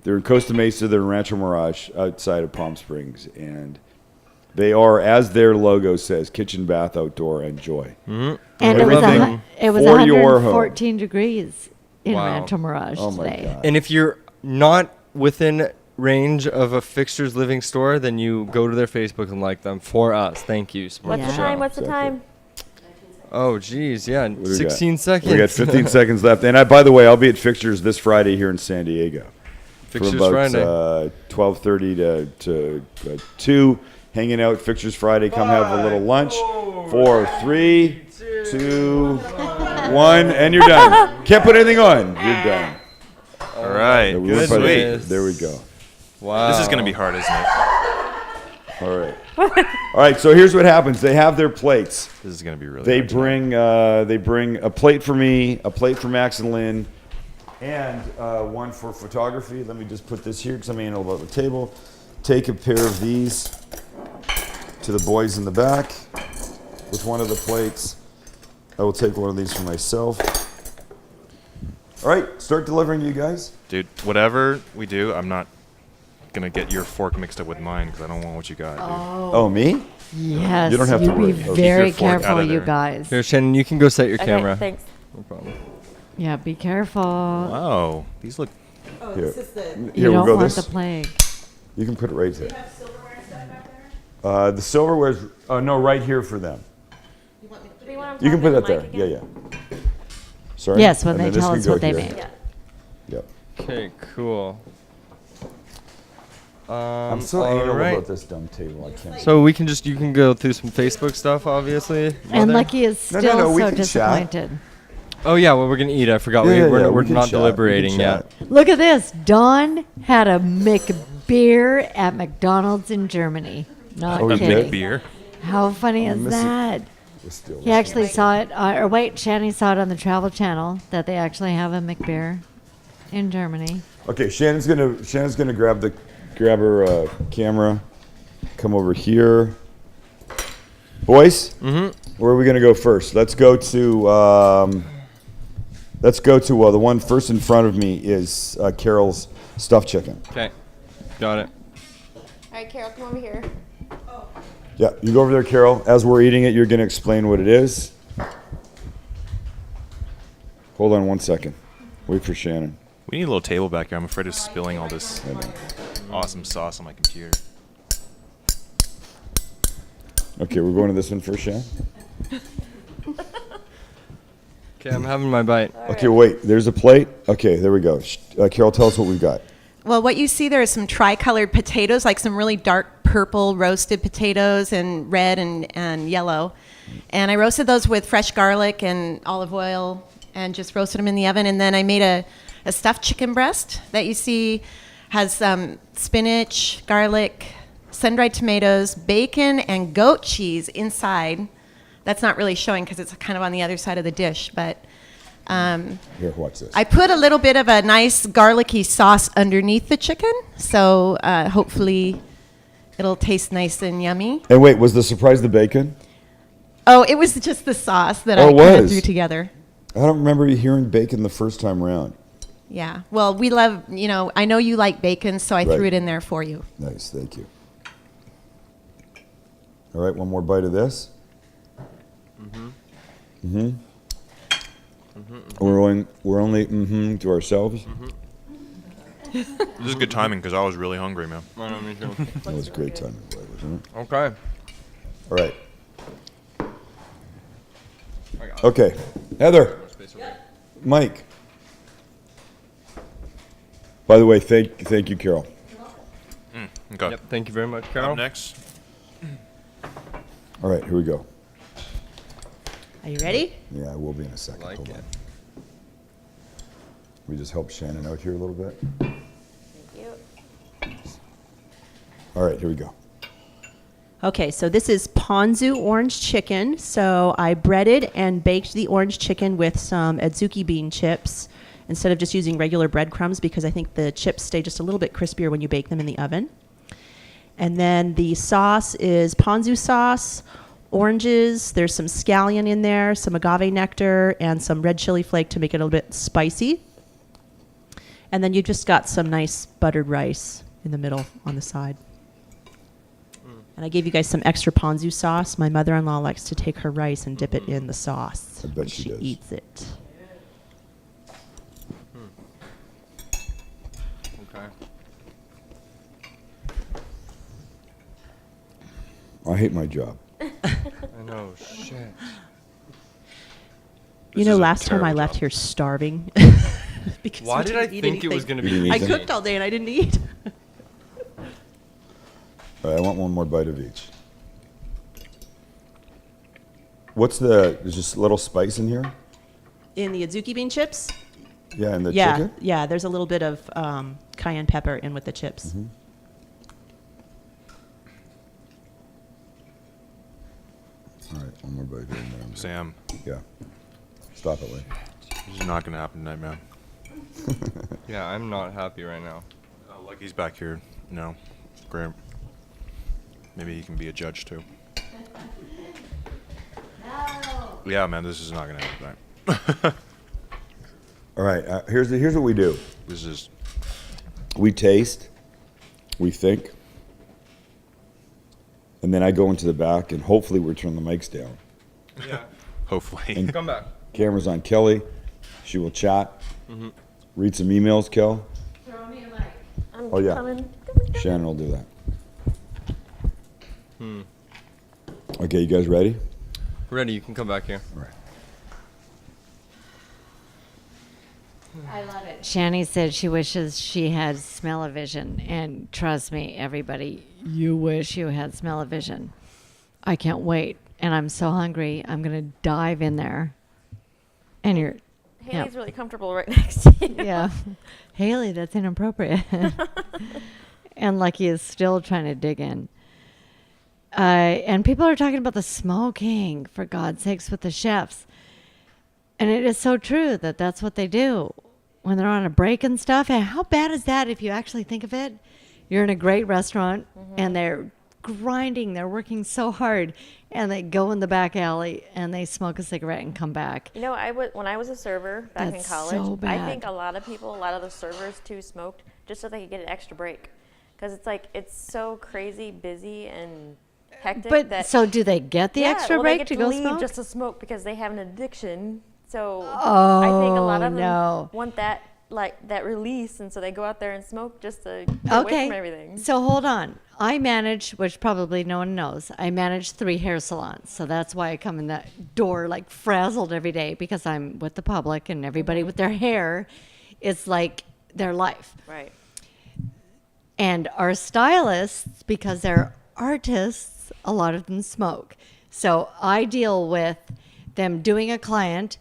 They're in Costa Mesa. They're in Rancho Mirage outside of Palm Springs. And they are, as their logo says, kitchen, bath, outdoor, and joy. And it was, Everything it was for your home. 114 degrees in Wow. Rancho Mirage Oh, my today. God. And if you're not within range of a Fixtures Living store, then you go to their Facebook and like them for us. Thank you. Support What's the the show. time? What's the time? Oh, geez, yeah, What do we 16 got? seconds. We got 15 seconds left. And by the way, I'll be at Fixtures this Friday here in San Diego. Fixtures from about Friday. 12:30 to 2, hanging out. Fixtures Friday. Come have a little lunch. 4, 3, 2, 1, and you're done. Can't put anything on. You're done. All right. We went by the- Goodness. There we go. Wow. This is going to be hard, isn't it? All right. All right. So here's what happens. They have their plates. This is going to be really They hard. bring a plate for me, a plate for Max and Lynn, and one for photography. Let me just put this here because I'm anal about the table. Take a pair of these to the boys in the back with one of the plates. I will take one of these for myself. All right, start delivering, you guys. Dude, whatever we do, I'm not going to get your fork mixed up with mine because I don't want what you got, dude. Oh, me? Yes, You don't have to be worry. very Keep your fork out careful, of you there. guys. Here, Shannon, you can go set your Okay, camera. thanks. No problem. Yeah, be careful. Wow. These look. Here, You here we'll don't go want this. the plague. You can put it right there. The silverware's no, right here for them. Do you want You can put that the there. mic Yeah, again? yeah. Sorry. Yes, when And they then this tell can us go what they here. made. Yeah. Yep. Okay, cool. I'm so all anal right. about this dumb table. I can't. So you can go through some Facebook stuff, obviously. And Mother? Lucky is No, still no, we so can chat. disappointed. Oh yeah, what we're gonna eat? I forgot. Yeah, we're yeah, we're we can not chat. We can deliberating chat. yet. Look at this. Dawn had a McBeer at McDonald's in Germany. Not Oh, he kidding. did? Beer. How funny is miss it. that? Let's steal He this actually one. saw it, or wait, Shanny saw it on the Travel Channel that they actually have a McBeer in Germany. Okay, Shannon's gonna grab her camera. Come over here, boys. Where are we gonna go first? Let's go to the one first in front of me is Carol's stuffed chicken. Okay, got it. All right, Carol, come over here. Yeah, you go over there, Carol. As we're eating it, you're gonna explain what it is. Hold on 1 second. Wait for Shannon. We need a little table back here. I'm afraid of spilling all this awesome sauce on my computer. Okay, we're going to this one first, Shannon? Okay, I'm having my bite. Okay, wait. There's a plate. Okay, there we go. Carol, tell us what we've got. Well, what you see there is some tri-colored potatoes, like some really dark purple roasted potatoes and red and yellow. And I roasted those with fresh garlic and olive oil and just roasted them in the oven. And then I made a stuffed chicken breast that you see has spinach, garlic, sun-dried tomatoes, bacon, and goat cheese inside. That's not really showing because it's kind of on the other side of the dish, but Here, watch this. I put a little bit of a nice garlicky sauce underneath the chicken, so hopefully it'll taste nice and yummy. And wait, was the surprise the bacon? Oh, it was just the sauce that Oh, I it kind of was? threw together. I don't remember hearing bacon the first time around. Yeah. Well, we love, I know you like bacon, so I Right. threw it in there for you. Nice, thank you. All right, one more bite of this. We're only to ourselves. This is good timing because I was really hungry, man. I know, me too. That was great timing, wasn't it? Okay. All right. Okay, Heather, Mike. By the way, thank you, Carol. Okay. Yep, thank you very much, Carol. Up next. All right, here we go. Are you ready? Yeah, I will be in a second. Like Hold it. on. We just help Shannon out here a little bit. Thank you. All right, here we go. Okay, so this is Ponzu orange chicken. So I breaded and baked the orange chicken with some adzuki bean chips instead of just using regular breadcrumbs because I think the chips stay just a little bit crispier when you bake them in the oven. And then the sauce is Ponzu sauce, oranges, there's some scallion in there, some agave nectar, and some red chili flake to make it a little bit spicy. And then you just got some nice buttered rice in the middle on the side. And I gave you guys some extra ponzu sauce. My mother-in-law likes to take her rice and dip it in the sauce I bet when she she does. eats it. Okay. I hate my job. I know, shit. You This know, is a last time I terrible left job. here starving. because Why we did I didn't eat think it was anything. going to You be didn't eat I them? cooked all day and I didn't eat. All right, I want one more bite of each. There's just a little spice in here? In the adzuki bean chips? Yeah, and the yeah, chicken? yeah. There's a little bit of cayenne pepper in with the chips. Mm-hmm. All right, one more bite here. And then Sam, yeah. Stop it, Lee. this is not going to happen tonight, man. Yeah, I'm not happy right now. Oh, Lucky's back here. No. Great. Maybe he can be a judge, too. Yeah, man, this is not going to happen tonight. All right, here's what we do. This is... We taste, we think, and then I go into the back and hopefully we turn the mics down. Yeah. Hopefully. And Come back. camera's on Kelly. She will chat. Read some emails, Kel. I'm Oh, yeah. coming. Shannon will do that. Okay, you guys ready? Ready, you can come back here. All right. I love it. Shani said she wishes she had smell-o-vision, and trust me, everybody, you wish you had smell-o-vision. I can't wait, and I'm so hungry. I'm gonna dive in there. And you're, Haley's really comfortable right next to you. yeah, Haley, that's inappropriate. And Lucky is still trying to dig in. And people are talking about the smoking, for God's sakes, with the chefs. And it is so true that that's what they do when they're on a break and stuff. And how bad is that if you actually think of it? You're in a great restaurant and they're grinding, they're working so hard, and they go in the back alley and they smoke a cigarette and come back. You know, when I was a server back That's in college, so I bad. think a lot of the servers too smoked just so they could get an extra break. Because it's so crazy busy and hectic But that... so do they get the Yeah, extra well, break they get to go leave smoke? just to smoke because they have an addiction So I think a lot of them no. want that release, and so they go out there and smoke just to get away from everything. So hold on. I manage, which probably no one knows, I manage 3 hair salons. So that's why I come in that door like frazzled every day, because I'm with the public and everybody with their hair. It's like their life. Right. And our stylists, because they're artists, a lot of them smoke. So I deal with them doing a client,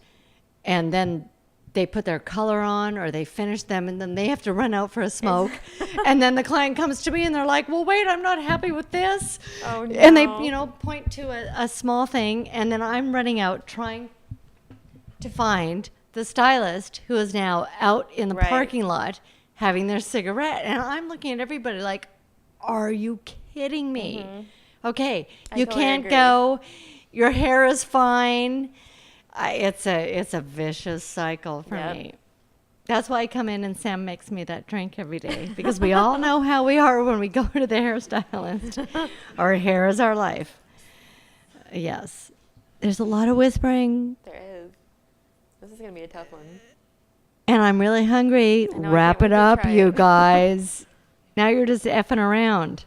and then they put their color on or they finish them, and then they have to run out for a smoke. And then the client comes to me and they're like, well, wait, I'm not happy with this. Oh, no. And they, point to a small thing, and then I'm running out trying to find the stylist who is now out in the Right. parking lot having their cigarette. And I'm looking at everybody like, are you kidding me? Okay, you totally can't agree. go. Your hair is fine. It's a vicious cycle for Yep. me. That's why I come in and Sam makes me that drink every day, because we all know how we are when we go to the hairstylist. Our hair is our life. Yes. There's a lot of whispering, There is. This is gonna be a tough one. and I'm really hungry. I know, I Wrap can't it wait to up, try you it. guys. Now you're just effing around.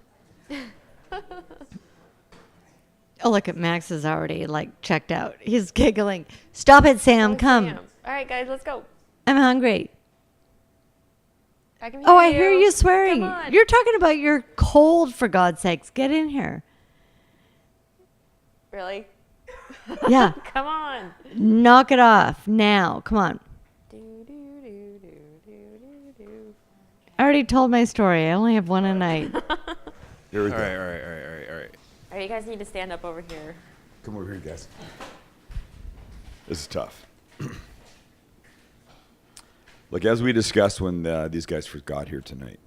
Oh, look at Max is already like checked out. He's giggling. Stop it, Sam. Come. Damn. All right, guys, let's go. I'm hungry. I can Oh, I hear you swearing. Come on. You're talking about you're cold, for God's sakes. Get in here. Really? Yeah. Come on. Knock it off now. Come on. Do, do, do, do, do, do, do. I already told my story. I only have one a night. Here we All go. right. All right, you guys need to stand up over here. Come over here, guys. This is tough. Look, as we discussed when these guys first got here tonight,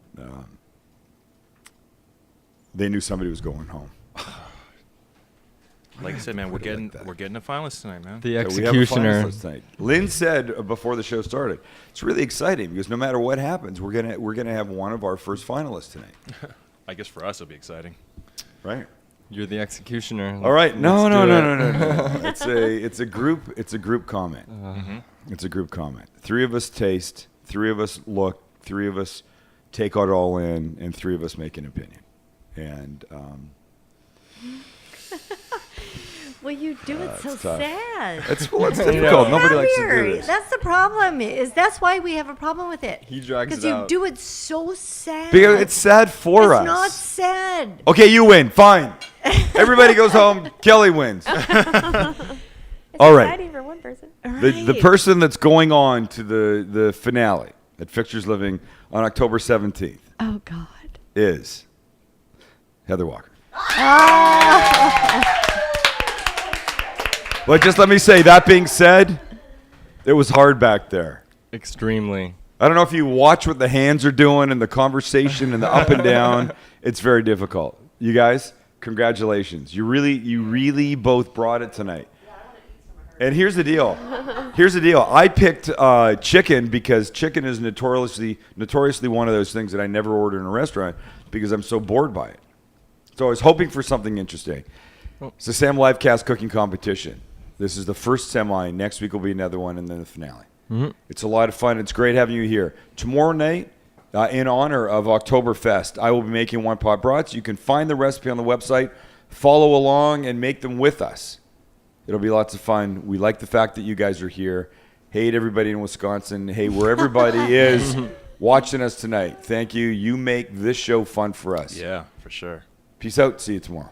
they knew somebody was going home. Like I said, man, we're Put it like getting that. a finalist tonight, man. The Yeah, we have a executioner. finalist tonight. Lynn said before the show started, it's really exciting because no matter what happens, we're gonna have one of our first finalists tonight, I guess for us it'll be exciting. right? You're the executioner. All right, no. Let's do it. It's a group comment. It's a group comment. 3 of us taste, 3 of us look, 3 of us take it all in, and 3 of us make an opinion. And Well, you do it so it's tough. sad. it's difficult. Nobody likes to do Weird. this. That's the problem. That's why we have a problem with it. He drags Because it you out. do it so sad. Because it's sad for It's us. not sad. Okay, you win. Fine. Everybody goes home. Kelly wins. It's All right. exciting for one person. The person that's going on to the finale at Fixtures Living on October 17th Oh, God. is Heather Walker. But just let me say, that being said, it was hard back there. Extremely. I don't know if you watch what the hands are doing and the conversation and the up and down. It's very difficult. You guys, congratulations. You really both brought it tonight. And here's the deal. I picked chicken because chicken is notoriously one of those things that I never order in a restaurant because I'm so bored by it. So I was hoping for something interesting. It's the Sam Livecast Cooking Competition. This is the first semi. Next week will be another one, and then the finale. It's a lot of fun. It's great having you here. Tomorrow night, in honor of Oktoberfest, I will be making one pot brats. You can find the recipe on the website, follow along, and make them with us. It'll be lots of fun. We like the fact that you guys are here. Hey to everybody in Wisconsin. Hey, where everybody is watching us tonight. Thank you. You make this show fun for us. Yeah, for sure. Peace out. See you tomorrow.